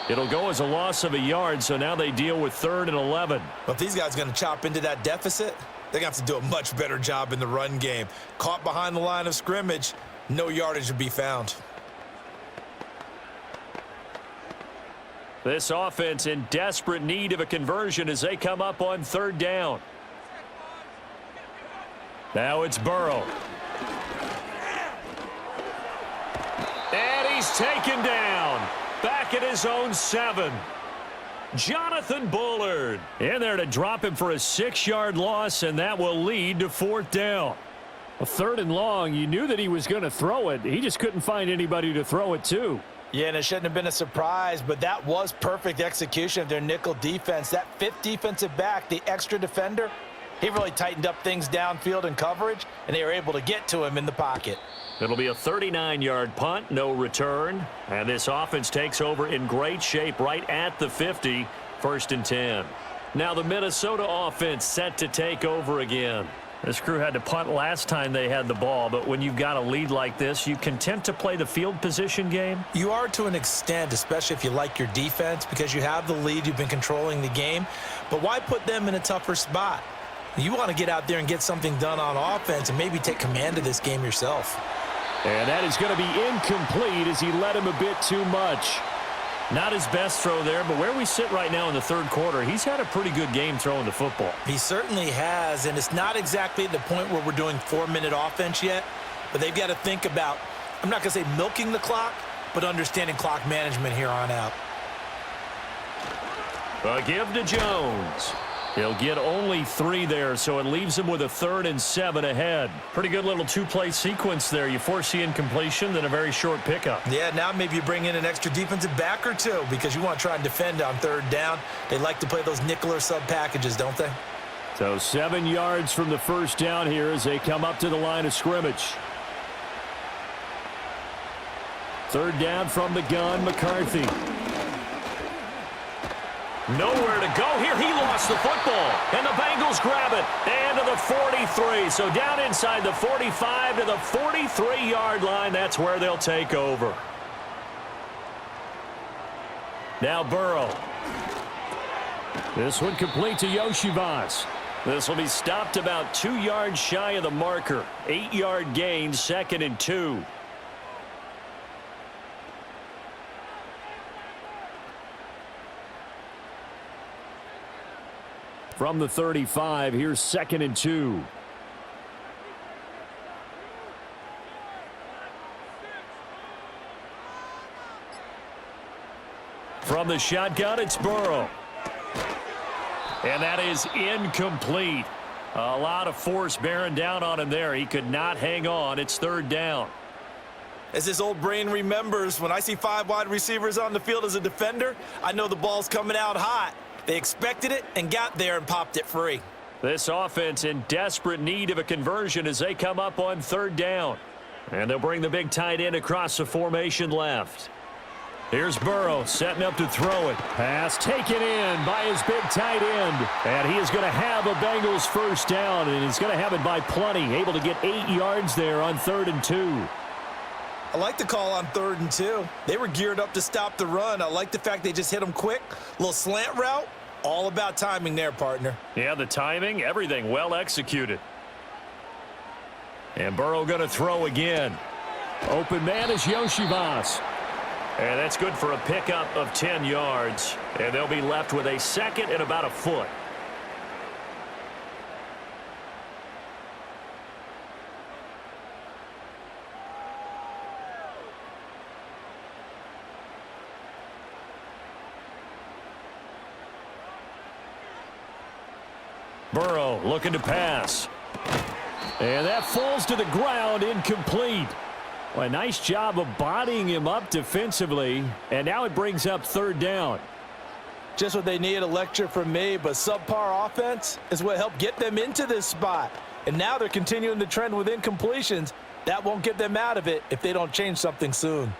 It'll go as a loss of a yard, so now they deal with 3rd and 11. But if these guys are going to chop into that deficit, they're going to have to do a much better job in the run game. Caught behind the line of scrimmage, no yardage to be found. This offense in desperate need of a conversion as they come up on 3rd down. Now it's Burrow. And he's taken down. Back at his own 7. Jonathan Bullard in there to drop him for a 6-yard loss, and that will lead to 4th down. A 3rd and long, you knew that he was going to throw it. He just couldn't find anybody to throw it to. Yeah, and it shouldn't have been a surprise, but that was perfect execution of their nickel defense. That 5th defensive back, the extra defender, he really tightened up things downfield in coverage, and they were able to get to him in the pocket. It'll be a 39-yard punt, no return. And this offense takes over in great shape right at the 50, 1st and 10. Now the Minnesota offense set to take over again. This crew had to punt last time they had the ball, but when you've got a lead like this, you content to play the field position game? You are to an extent, especially if you like your defense, because you have the lead, you've been controlling the game. But why put them in a tougher spot? You want to get out there and get something done on offense and maybe take command of this game yourself. And that is going to be incomplete as he led him a bit too much. Not his best throw there, but where we sit right now in the 3rd quarter, he's had a pretty good game throwing the football. He certainly has, and it's not exactly at the point where we're doing 4-minute offense yet, but they've got to think about, I'm not going to say milking the clock, but understanding clock management here on out. A give to Jones. He'll get only 3 there, so it leaves him with a 3rd and 7 ahead. Pretty good little 2-play sequence there. You force the incompletion, then a very short pickup. Yeah, now maybe you bring in an extra defensive back or 2 because you want to try and defend on 3rd down. They like to play those nickel or sub packages, don't they? So 7 yards from the 1st down here as they come up to the line of scrimmage. 3rd down from the gun, McCarthy. Nowhere to go here. He lost the football. And the Bengals grab it. And to the 43. So down inside the 45 to the 43-yard line. That's where they'll take over. Now Burrow. This one complete to Yoshivas. This will be stopped about 2 yards shy of the marker. 8-yard gain, 2nd and 2. From the 35, here's 2nd and 2. From the shotgun, it's Burrow. And that is incomplete. A lot of force bearing down on him there. He could not hang on. It's 3rd down. As his old brain remembers, when I see 5 wide receivers on the field as a defender, I know the ball's coming out hot. They expected it and got there and popped it free. This offense in desperate need of a conversion as they come up on 3rd down. And they'll bring the big tight end across the formation left. Here's Burrow setting up to throw it. Pass taken in by his big tight end. And he is going to have a Bengals first down, and he's going to have it by plenty. Able to get 8 yards there on 3rd and 2. I like the call on 3rd and 2. They were geared up to stop the run. I like the fact they just hit them quick. Little slant route. All about timing there, partner. Yeah, the timing, everything well executed. And Burrow going to throw again. Open man is Yoshivas. And that's good for a pickup of 10 yards. And they'll be left with a 2nd and about a foot. Burrow looking to pass. And that falls to the ground, incomplete. Well, a nice job of bodying him up defensively. And now it brings up 3rd down. Just what they need, a lecture from me, but subpar offense is what helped get them into this spot. And now they're continuing the trend with incompletions. That won't get them out of it if they don't change something soon.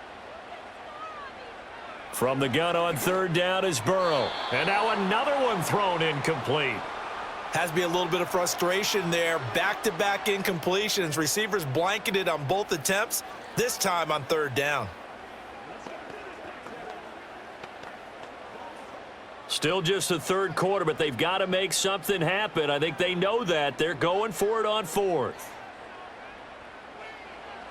From the gun on 3rd down is Burrow. And now another one thrown incomplete. Has to be a little bit of frustration there. Back-to-back incompletions. Receivers blanketed on both attempts, this time on 3rd down. Still just the 3rd quarter, but they've got to make something happen. I think they know that. They're going for it on 4th.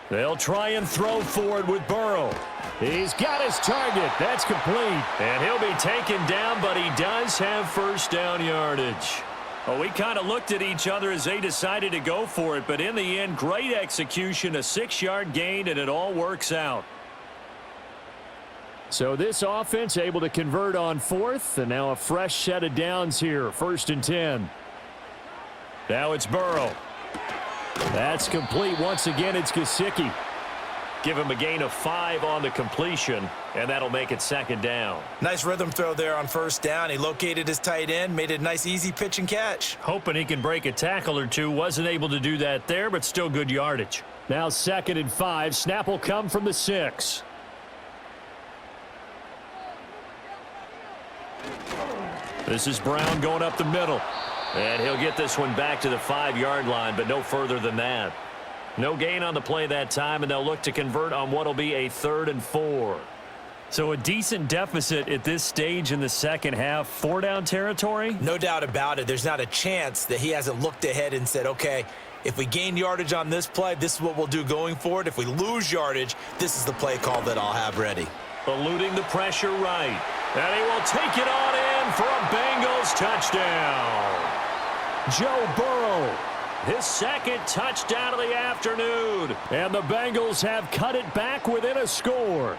They'll try and throw forward with Burrow. He's got his target. That's complete. And he'll be taken down, but he does have first down yardage. Well, we kind of looked at each other as they decided to go for it, but in the end, great execution, a 6-yard gain, and it all works out. So this offense able to convert on 4th, and now a fresh set of downs here, 1st and 10. Now it's Burrow. That's complete. Once again, it's Gesicki. Give him a gain of 5 on the completion, and that'll make it 2nd down. Nice rhythm throw there on 1st down. He located his tight end, made it a nice, easy pitch and catch. Hoping he can break a tackle or two. Wasn't able to do that there, but still good yardage. Now 2nd and 5. Snap will come from the 6. This is Brown going up the middle. And he'll get this one back to the 5-yard line, but no further than that. No gain on the play that time, and they'll look to convert on what will be a 3rd and 4. So a decent deficit at this stage in the second half. 4-down territory? No doubt about it. There's not a chance that he hasn't looked ahead and said, okay, if we gain yardage on this play, this is what we'll do going forward. If we lose yardage, this is the play call that I'll have ready. Eluding the pressure right. And he will take it on in for a Bengals touchdown. Joe Burrow. His 2nd touchdown of the afternoon. And the Bengals have cut it back within a score.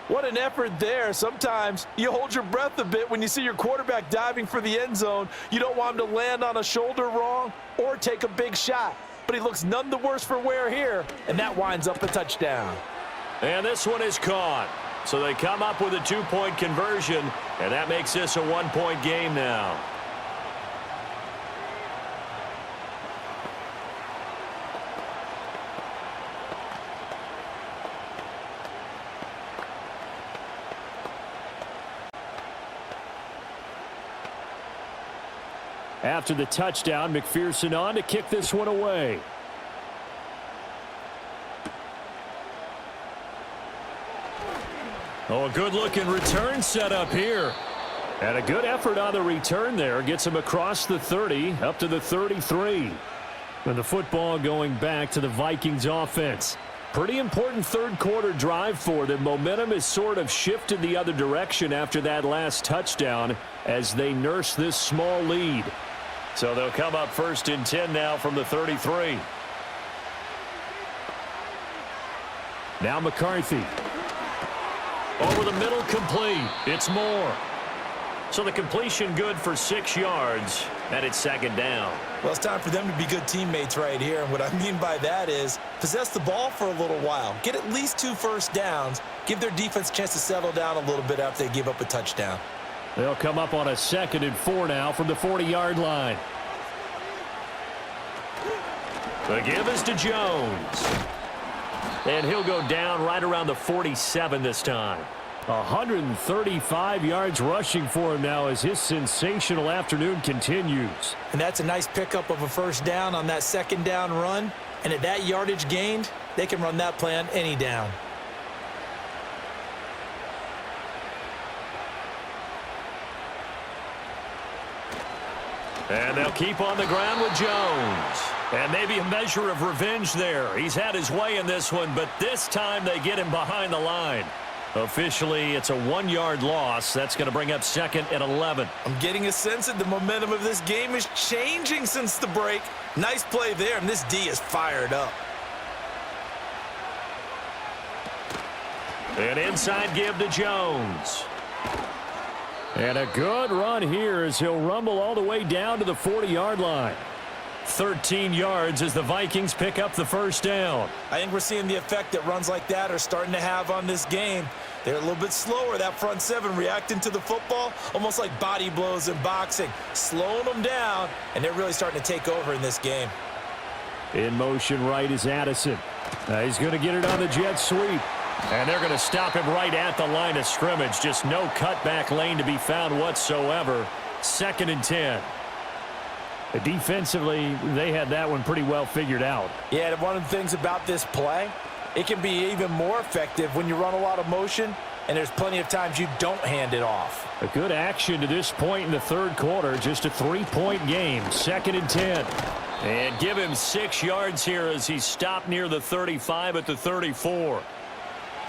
What an effort there. Sometimes you hold your breath a bit when you see your quarterback diving for the end zone. You don't want him to land on a shoulder wrong or take a big shot. But he looks none the worse for wear here, and that winds up a touchdown. And this one is caught. So they come up with a 2-point conversion, and that makes this a 1-point game now. After the touchdown, McPherson on to kick this one away. Oh, a good-looking return set up here. And a good effort on the return there. Gets him across the 30, up to the 33. And the football going back to the Vikings offense. Pretty important third-quarter drive for them. Momentum has sort of shifted the other direction after that last touchdown as they nurse this small lead. So they'll come up 1st and 10 now from the 33. Now McCarthy. Over the middle, complete. It's Moore. So the completion good for 6 yards, and it's 2nd down. Well, it's time for them to be good teammates right here. And what I mean by that is possess the ball for a little while. Get at least 2 first downs. Give their defense a chance to settle down a little bit after they give up a touchdown. They'll come up on a 2nd and 4 now from the 40-yard line. The give is to Jones. And he'll go down right around the 47 this time. 135 yards rushing for him now as his sensational afternoon continues. And that's a nice pickup of a first down on that 2nd down run. And at that yardage gained, they can run that play on any down. And they'll keep on the ground with Jones. And maybe a measure of revenge there. He's had his way in this one, but this time they get him behind the line. Officially, it's a 1-yard loss. That's going to bring up 2nd and 11. I'm getting a sense that the momentum of this game is changing since the break. Nice play there, and this D is fired up. An inside give to Jones. And a good run here as he'll rumble all the way down to the 40-yard line. 13 yards as the Vikings pick up the first down. I think we're seeing the effect that runs like that are starting to have on this game. They're a little bit slower, that front 7, reacting to the football, almost like body blows in boxing, slowing them down, and they're really starting to take over in this game. In motion right is Addison. He's going to get it on the jet sweep. And they're going to stop him right at the line of scrimmage. Just no cutback lane to be found whatsoever. 2nd and 10. Defensively, they had that one pretty well figured out. Yeah, and one of the things about this play, it can be even more effective when you run a lot of motion, and there's plenty of times you don't hand it off. A good action to this point in the third quarter. Just a 3-point game. 2nd and 10. And give him 6 yards here as he's stopped near the 35 at the 34.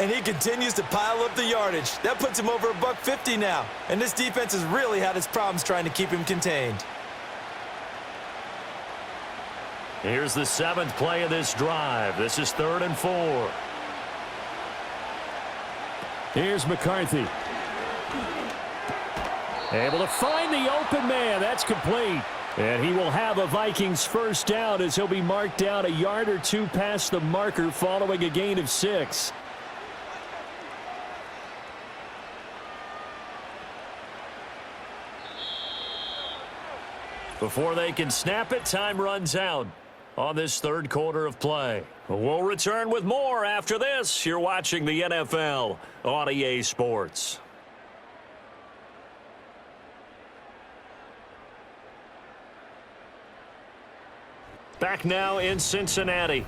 And he continues to pile up the yardage. That puts him over $150 now. And this defense has really had its problems trying to keep him contained. Here's the 7th play of this drive. This is 3rd and 4. Here's McCarthy. Able to find the open man. That's complete. And he will have a Vikings first down as he'll be marked down a yard or 2 past the marker following a gain of 6. Before they can snap it, time runs out on this third quarter of play. We'll return with more after this. You're watching the NFL on EA Sports. Back now in Cincinnati.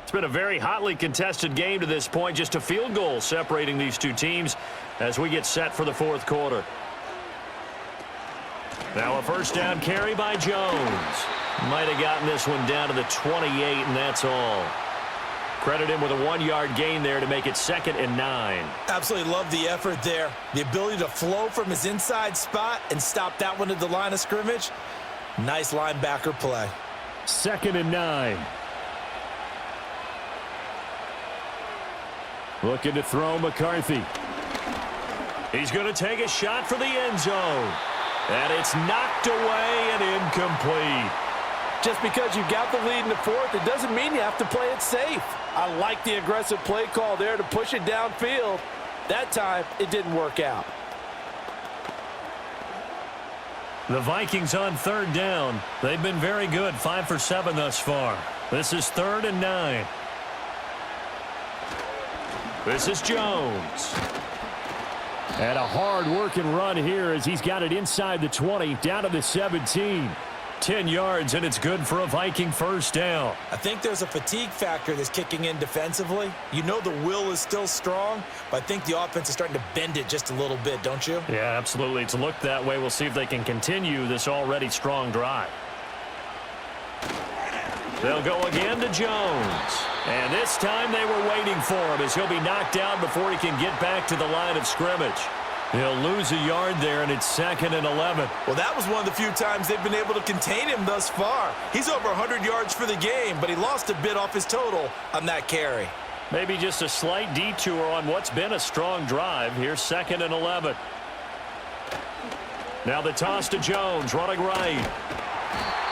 It's been a very hotly contested game to this point. Just a field goal separating these two teams as we get set for the fourth quarter. Now a first down carry by Jones. Might have gotten this one down to the 28, and that's all. Credit him with a 1-yard gain there to make it 2nd and 9. Absolutely love the effort there. The ability to flow from his inside spot and stop that one at the line of scrimmage. Nice linebacker play. 2nd and 9. Looking to throw McCarthy. He's going to take a shot for the end zone. And it's knocked away and incomplete. Just because you got the lead in the fourth, it doesn't mean you have to play it safe. I like the aggressive play call there to push it downfield. That time, it didn't work out. The Vikings on third down. They've been very good, 5 for 7 thus far. This is 3rd and 9. This is Jones. And a hard-working run here as he's got it inside the 20, down to the 17. 10 yards, and it's good for a Viking first down. I think there's a fatigue factor that's kicking in defensively. You know the will is still strong, but I think the offense is starting to bend it just a little bit, don't you? Yeah, absolutely. It's looked that way. We'll see if they can continue this already strong drive. They'll go again to Jones. And this time they were waiting for him as he'll be knocked down before he can get back to the line of scrimmage. He'll lose a yard there, and it's 2nd and 11. Well, that was one of the few times they've been able to contain him thus far. He's over 100 yards for the game, but he lost a bit off his total on that carry. Maybe just a slight detour on what's been a strong drive. Here's 2nd and 11. Now the toss to Jones, running right.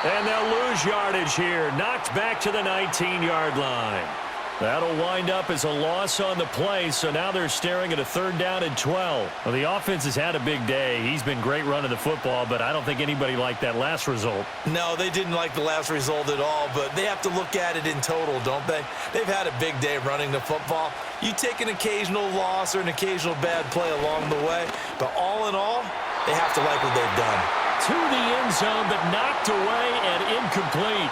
And they'll lose yardage here. Knocked back to the 19-yard line. That'll wind up as a loss on the play, so now they're staring at a 3rd down and 12. Well, the offense has had a big day. He's been great running the football, but I don't think anybody liked that last result. No, they didn't like the last result at all, but they have to look at it in total, don't they? They've had a big day running the football. You take an occasional loss or an occasional bad play along the way, but all in all, they have to like what they've done. To the end zone, but knocked away and incomplete.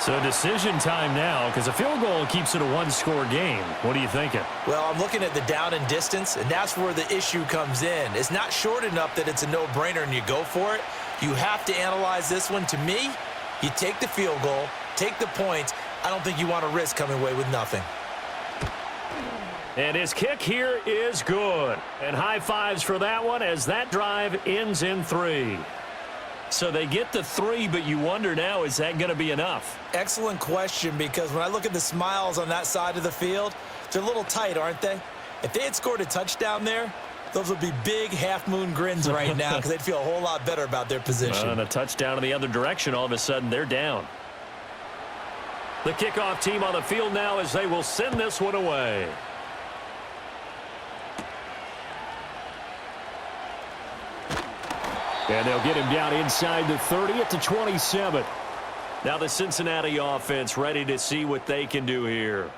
So decision time now, because a field goal keeps it a one-score game. What are you thinking? Well, I'm looking at the down and distance, and that's where the issue comes in. It's not short enough that it's a no-brainer and you go for it. You have to analyze this one. To me, you take the field goal, take the points. I don't think you want to risk coming away with nothing. And his kick here is good. And high fives for that one as that drive ends in 3. So they get the 3, but you wonder now, is that going to be enough? Excellent question, because when I look at the smiles on that side of the field, they're a little tight, aren't they? If they had scored a touchdown there, those would be big half-moon grins right now because they'd feel a whole lot better about their position. And a touchdown in the other direction, all of a sudden they're down. The kickoff team on the field now as they will send this one away. And they'll get him down inside the 30 at the 27. Now the Cincinnati offense ready to see what they can do here.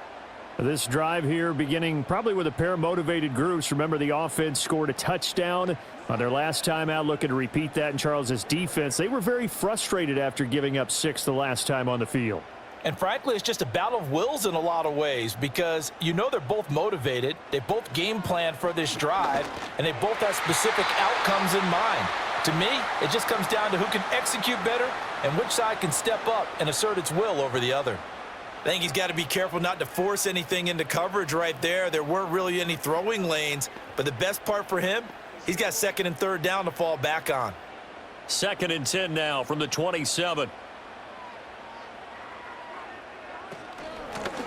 This drive here beginning probably with a pair of motivated groups. Remember, the offense scored a touchdown on their last time out, looking to repeat that in Charles's defense. They were very frustrated after giving up 6 the last time on the field. And frankly, it's just a battle of wills in a lot of ways because you know they're both motivated. They both game plan for this drive, and they both have specific outcomes in mind. To me, it just comes down to who can execute better and which side can step up and assert its will over the other. I think he's got to be careful not to force anything into coverage right there. There weren't really any throwing lanes, but the best part for him, he's got 2nd and 3rd down to fall back on. 2nd and 10 now from the 27.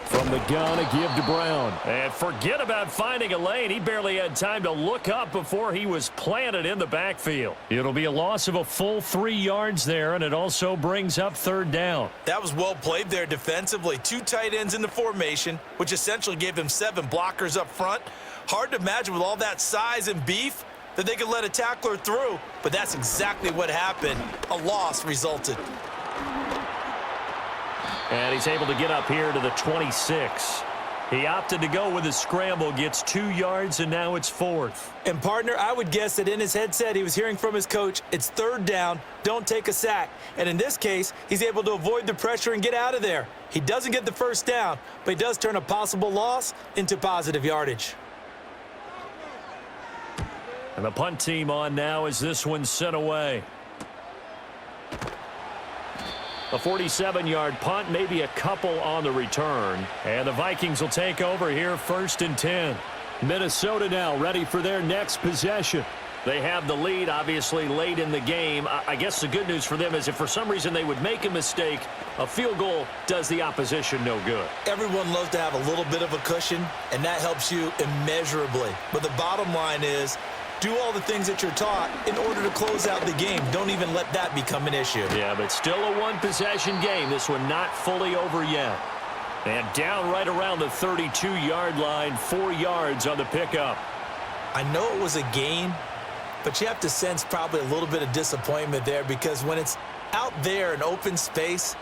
From the gun, a give to Brown. And forget about finding a lane. He barely had time to look up before he was planted in the backfield. It'll be a loss of a full 3 yards there, and it also brings up 3rd down. That was well played there defensively. 2 tight ends in the formation, which essentially gave them 7 blockers up front. Hard to imagine with all that size and beef that they could let a tackler through, but that's exactly what happened. A loss resulted. And he's able to get up here to the 26. He opted to go with a scramble, gets 2 yards, and now it's 4th. And, partner, I would guess that in his headset he was hearing from his coach, it's 3rd down, don't take a sack. And in this case, he's able to avoid the pressure and get out of there. He doesn't get the 1st down, but he does turn a possible loss into positive yardage. And the punt team on now as this one's sent away. A 47-yard punt, maybe a couple on the return. And the Vikings will take over here 1st and 10. Minnesota now ready for their next possession. They have the lead, obviously, late in the game. I guess the good news for them is if for some reason they would make a mistake, a field goal does the opposition no good. Everyone loves to have a little bit of a cushion, and that helps you immeasurably. But the bottom line is, do all the things that you're taught in order to close out the game. Don't even let that become an issue. Yeah, but still a one-possession game. This one not fully over yet. And down right around the 32-yard line, 4 yards on the pickup. I know it was a gain, but you have to sense probably a little bit of disappointment there because when it's out there in open space,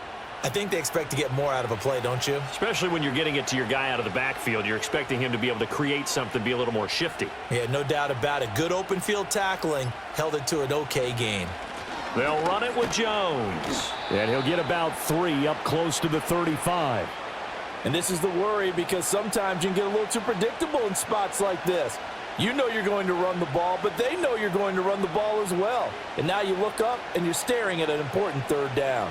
I think they expect to get more out of a play, don't you? Especially when you're getting it to your guy out of the backfield. You're expecting him to be able to create something, be a little more shifty. Yeah, no doubt about it. Good open field tackling held it to an okay gain. They'll run it with Jones. And he'll get about 3 up close to the 35. And this is the worry because sometimes you can get a little too predictable in spots like this. You know you're going to run the ball, but they know you're going to run the ball as well. And now you look up and you're staring at an important third down.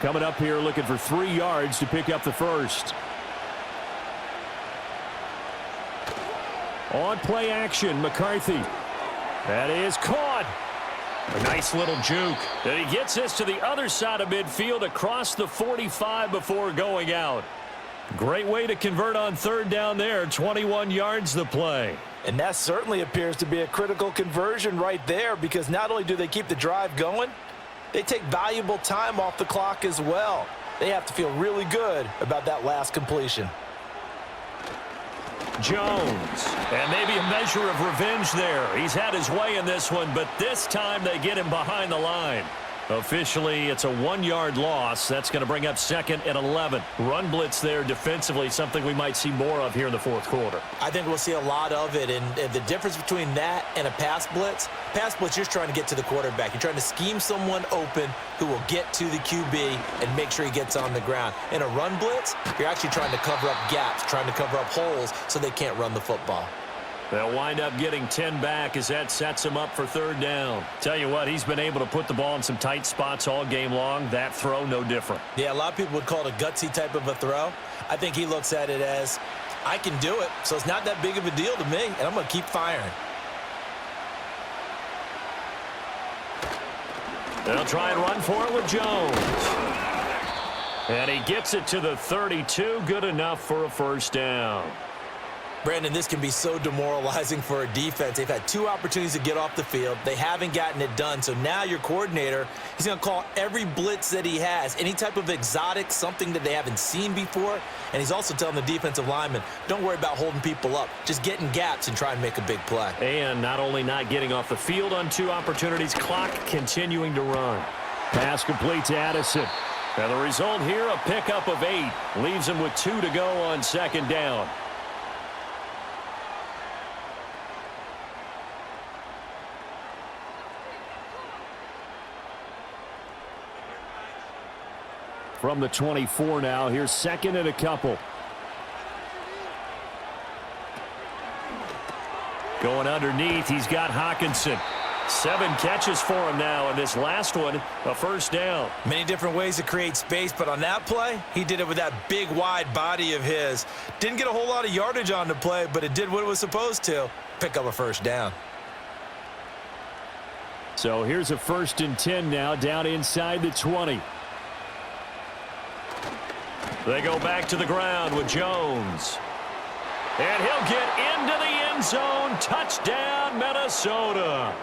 Coming up here looking for 3 yards to pick up the first. On play action, McCarthy. That is caught. A nice little juke. And he gets this to the other side of midfield across the 45 before going out. Great way to convert on third down there. 21 yards the play. And that certainly appears to be a critical conversion right there because not only do they keep the drive going, they take valuable time off the clock as well. They have to feel really good about that last completion. Jones, and maybe a measure of revenge there. He's had his way in this one, but this time they get him behind the line. Officially, it's a 1-yard loss. That's going to bring up 2nd and 11. Run blitz there defensively, something we might see more of here in the fourth quarter. I think we'll see a lot of it, and the difference between that and a pass blitz, you're just trying to get to the quarterback. You're trying to scheme someone open who will get to the QB and make sure he gets on the ground. In a run blitz, you're actually trying to cover up gaps, trying to cover up holes so they can't run the football. They'll wind up getting 10 back as that sets him up for third down. Tell you what, he's been able to put the ball in some tight spots all game long. That throw, no different. Yeah, a lot of people would call it a gutsy type of a throw. I think he looks at it as, I can do it, so it's not that big of a deal to me, and I'm going to keep firing. They'll try and run for it with Jones. And he gets it to the 32. Good enough for a first down. Brandon, this can be so demoralizing for a defense. They've had 2 opportunities to get off the field. They haven't gotten it done. So now your coordinator, he's going to call every blitz that he has, any type of exotic, something that they haven't seen before. And he's also telling the defensive lineman, don't worry about holding people up. Just get in gaps and try and make a big play. And not only not getting off the field on 2 opportunities, clock continuing to run. Pass complete to Addison. And the result here, a pickup of 8. Leaves him with 2 to go on second down. From the 24 now, here's 2nd and a couple. Going underneath, he's got Hawkinson. 7 catches for him now, and this last one, a first down. Many different ways to create space, but on that play, he did it with that big, wide body of his. Didn't get a whole lot of yardage on the play, but it did what it was supposed to, pick up a first down. So here's a 1st and 10 now, down inside the 20. They go back to the ground with Jones. And he'll get into the end zone. Touchdown, Minnesota.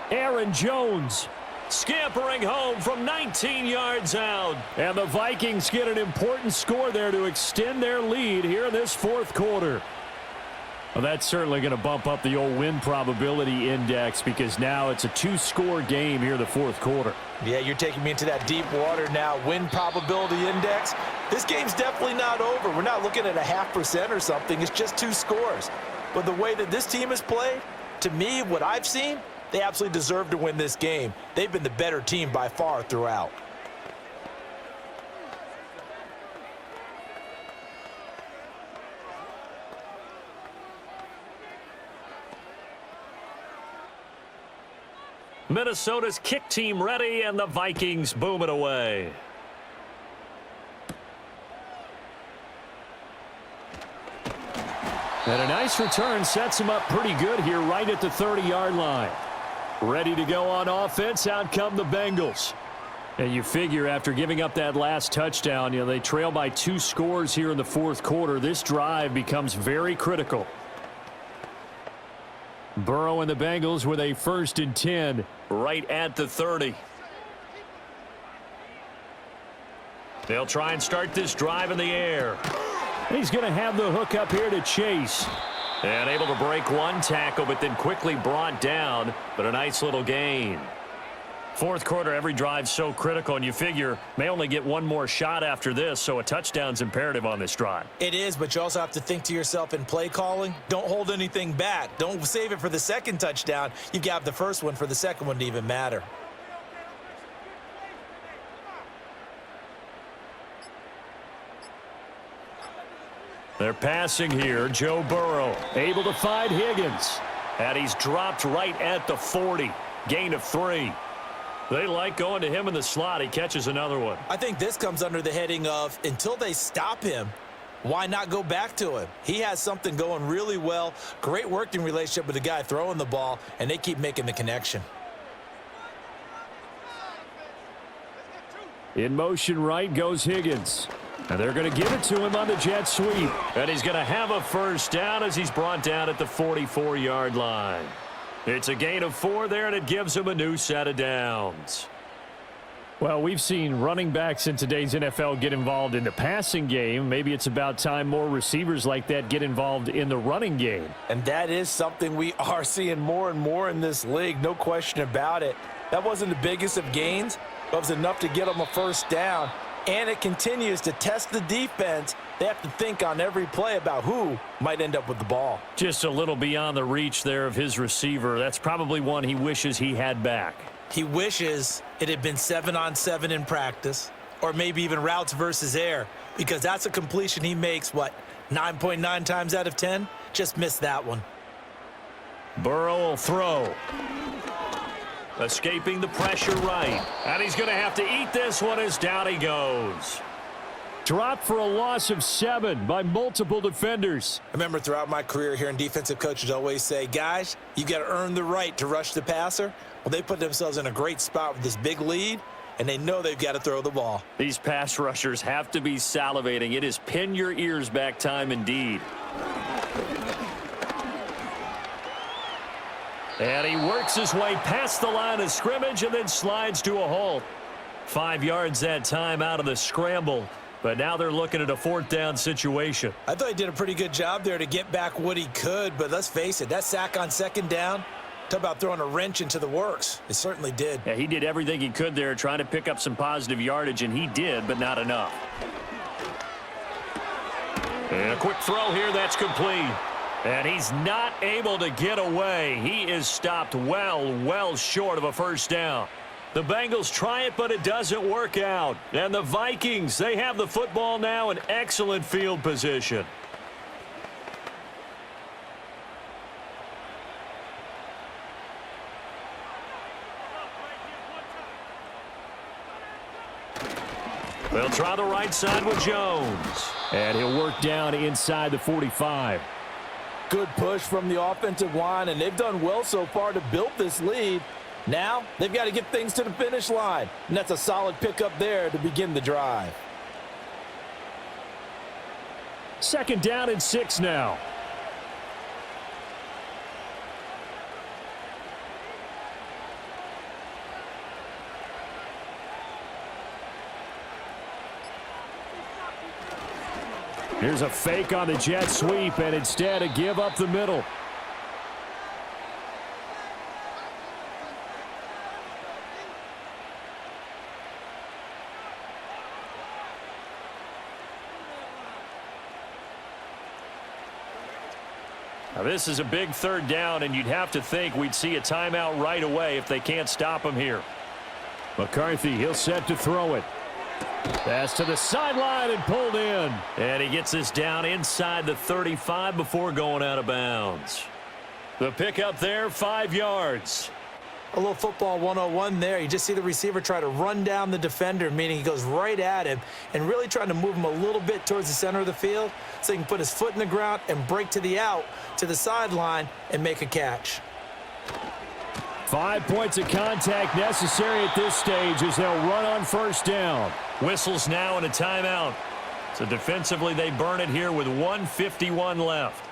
Aaron Jones scampering home from 19 yards out. And the Vikings get an important score there to extend their lead here in this fourth quarter. Well, that's certainly going to bump up the old win probability index because now it's a 2-score game here in the fourth quarter. Yeah, you're taking me into that deep water now. Win probability index. This game's definitely not over. We're not looking at a 0.5% or something. It's just 2 scores. But the way that this team has played, to me, what I've seen, they absolutely deserve to win this game. They've been the better team by far throughout. Minnesota's kick team ready, and the Vikings boom it away. And a nice return sets him up pretty good here right at the 30-yard line. Ready to go on offense, out come the Bengals. And you figure after giving up that last touchdown, they trail by 2 scores here in the fourth quarter. This drive becomes very critical. Burrow and the Bengals with a 1st and 10. Right at the 30. They'll try and start this drive in the air. He's going to have the hook up here to Chase. And able to break 1 tackle, but then quickly brought down. But a nice little gain. Fourth quarter, every drive so critical, and you figure may only get 1 more shot after this, so a touchdown's imperative on this drive. It is, but you also have to think to yourself in play calling, don't hold anything back. Don't save it for the second touchdown. You've got the first one for the second one to even matter. They're passing here. Joe Burrow able to find Higgins. And he's dropped right at the 40. Gain of 3. They like going to him in the slot. He catches another one. I think this comes under the heading of until they stop him, why not go back to him? He has something going really well. Great working relationship with the guy throwing the ball, and they keep making the connection. In motion right goes Higgins. And they're going to give it to him on the jet sweep. And he's going to have a first down as he's brought down at the 44-yard line. It's a gain of 4 there, and it gives him a new set of downs. Well, we've seen running backs in today's NFL get involved in the passing game. Maybe it's about time more receivers like that get involved in the running game. And that is something we are seeing more and more in this league, no question about it. That wasn't the biggest of gains, but it was enough to get them a first down. And it continues to test the defense. They have to think on every play about who might end up with the ball. Just a little beyond the reach there of his receiver. That's probably one he wishes he had back. He wishes it had been 7-on-7 in practice, or maybe even routes versus air, because that's a completion he makes, 9.9 times out of 10? Just missed that one. Burrow will throw. Escaping the pressure right. And he's going to have to eat this one as down he goes. Dropped for a loss of 7 by multiple defenders. I remember throughout my career hearing defensive coaches always say, guys, you got to earn the right to rush the passer. Well, they put themselves in a great spot with this big lead, and they know they've got to throw the ball. These pass rushers have to be salivating. It is pin your ears back time indeed. And he works his way past the line of scrimmage and then slides to a halt. 5 yards that time out of the scramble. But now they're looking at a 4th down situation. I thought he did a pretty good job there to get back what he could, but let's face it, that sack on 2nd down, talk about throwing a wrench into the works. It certainly did. Yeah, he did everything he could there trying to pick up some positive yardage, and he did, but not enough. And a quick throw here, that's complete. And he's not able to get away. He is stopped well short of a first down. The Bengals try it, but it doesn't work out. And the Vikings, they have the football now in excellent field position. They'll try the right side with Jones. And he'll work down inside the 45. Good push from the offensive line, and they've done well so far to build this lead. Now they've got to get things to the finish line, and that's a solid pickup there to begin the drive. 2nd down and 6 now. Here's a fake on the jet sweep, and instead a give up the middle. Now this is a big 3rd down, and you'd have to think we'd see a timeout right away if they can't stop him here. McCarthy, he'll set to throw it. Pass to the sideline and pulled in. And he gets this down inside the 35 before going out of bounds. The pickup there, 5 yards. A little football 101 there. You just see the receiver try to run down the defender, meaning he goes right at him and really trying to move him a little bit towards the center of the field so he can put his foot in the ground and break to the out, to the sideline, and make a catch. 5 points of contact necessary at this stage as they'll run on first down. Whistles now and a timeout. So defensively they burn it here with 1:51 left.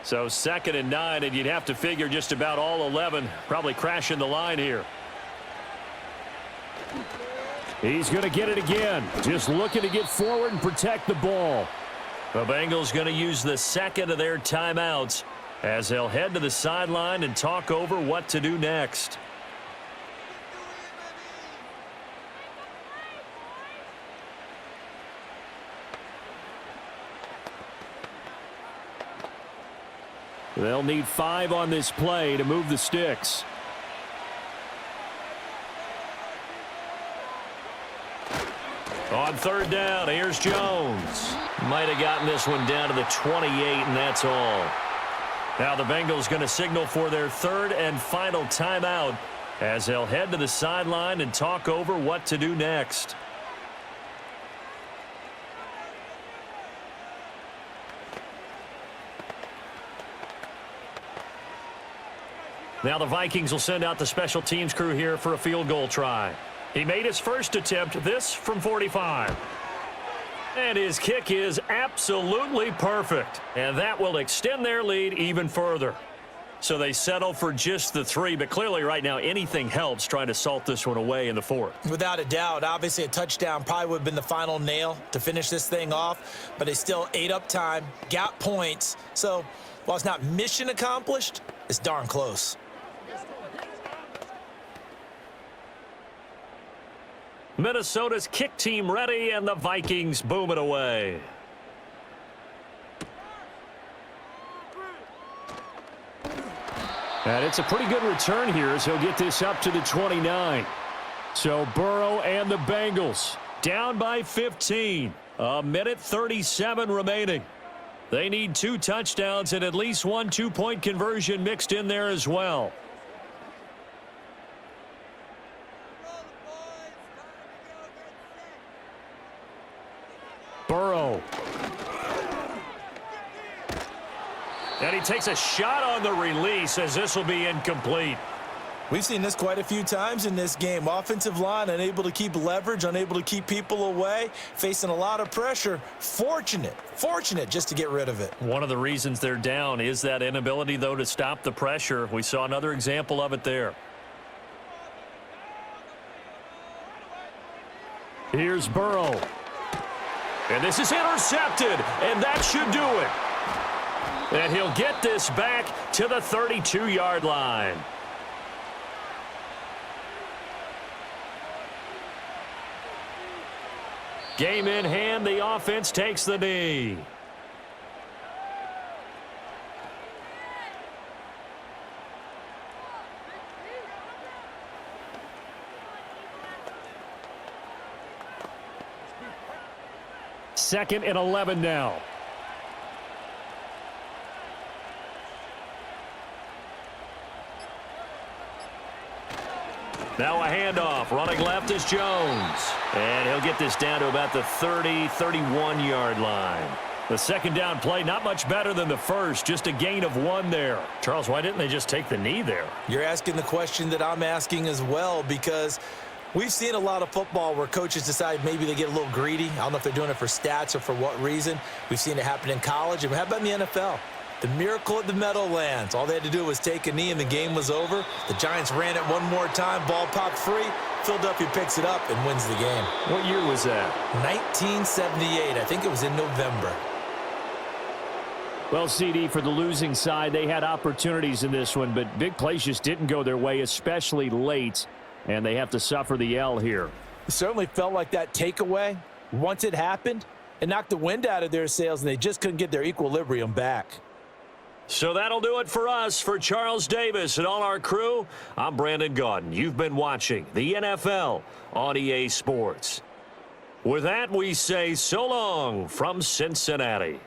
So 2nd and 9, and you'd have to figure just about all 11 probably crashing the line here. He's going to get it again. Just looking to get forward and protect the ball. The Bengals going to use the 2nd of their timeouts as they'll head to the sideline and talk over what to do next. They'll need 5 on this play to move the sticks. On third down, here's Jones. Might have gotten this one down to the 28, and that's all. Now the Bengals going to signal for their third and final timeout as they'll head to the sideline and talk over what to do next. Now the Vikings will send out the special teams crew here for a field goal try. He made his first attempt, this from 45. And his kick is absolutely perfect. And that will extend their lead even further. So they settle for just the 3, but clearly right now anything helps trying to salt this one away in the 4th. Without a doubt, obviously a touchdown probably would have been the final nail to finish this thing off, but they still ate up time, got points. So while it's not mission accomplished, it's darn close. Minnesota's kick team ready, and the Vikings boom it away. And it's a pretty good return here as he'll get this up to the 29. So Burrow and the Bengals down by 15. A minute 37 remaining. They need 2 touchdowns and at least 1 two-point conversion mixed in there as well. Burrow. And he takes a shot on the release as this will be incomplete. We've seen this quite a few times in this game. Offensive line unable to keep leverage, unable to keep people away, facing a lot of pressure. Fortunate just to get rid of it. One of the reasons they're down is that inability, though, to stop the pressure. We saw another example of it there. Here's Burrow. And this is intercepted, and that should do it. And he'll get this back to the 32-yard line. Game in hand, the offense takes the knee. Second and 11 now. Now a handoff. Running left is Jones. And he'll get this down to about the 30, 31-yard line. The second down play, not much better than the first. Just a gain of 1 there. Charles, why didn't they just take the knee there? You're asking the question that I'm asking as well, because we've seen a lot of football where coaches decide maybe they get a little greedy. I don't know if they're doing it for stats or for what reason. We've seen it happen in college. And how about in the NFL? The miracle at the Meadowlands. All they had to do was take a knee and the game was over. The Giants ran it one more time. Ball popped free. Philadelphia picks it up and wins the game. What year was that? 1978. I think it was in November. Well, CD, for the losing side, they had opportunities in this one, but big plays just didn't go their way, especially late, and they have to suffer the L here. It certainly felt like that takeaway, once it happened, it knocked the wind out of their sails, and they just couldn't get their equilibrium back. So that'll do it for us. For Charles Davis and all our crew, I'm Brandon Gaudin. You've been watching the NFL on EA Sports. With that, we say so long from Cincinnati.